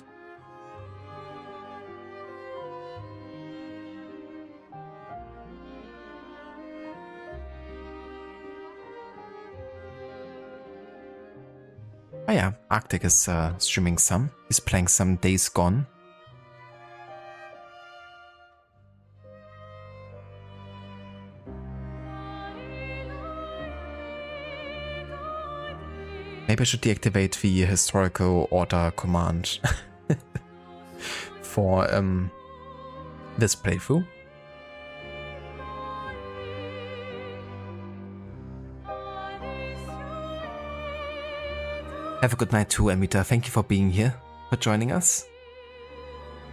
Oh yeah, Arctic is streaming some. He's playing some Days Gone. Maybe I should deactivate the historical order command for this playthrough. Have a good night too, Amita. Thank you for being here, for joining us.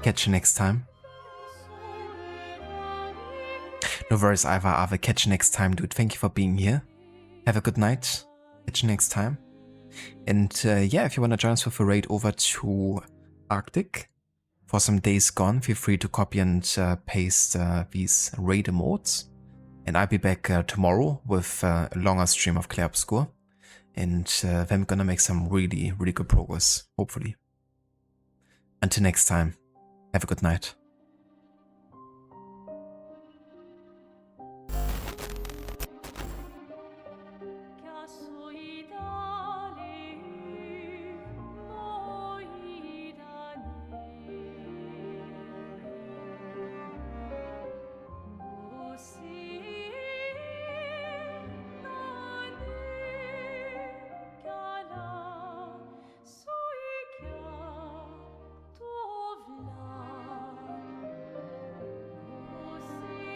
Catch you next time. No worries, Ava. Catch you next time, dude. Thank you for being here. Have a good night. Catch you next time. And yeah, if you want to join us with a raid over to Arctic for some Days Gone, feel free to copy and paste these raid emotes. And I'll be back tomorrow with a longer stream of Clair Obscur. And then we're gonna make some really, really good progress, hopefully. Until next time, have a good night.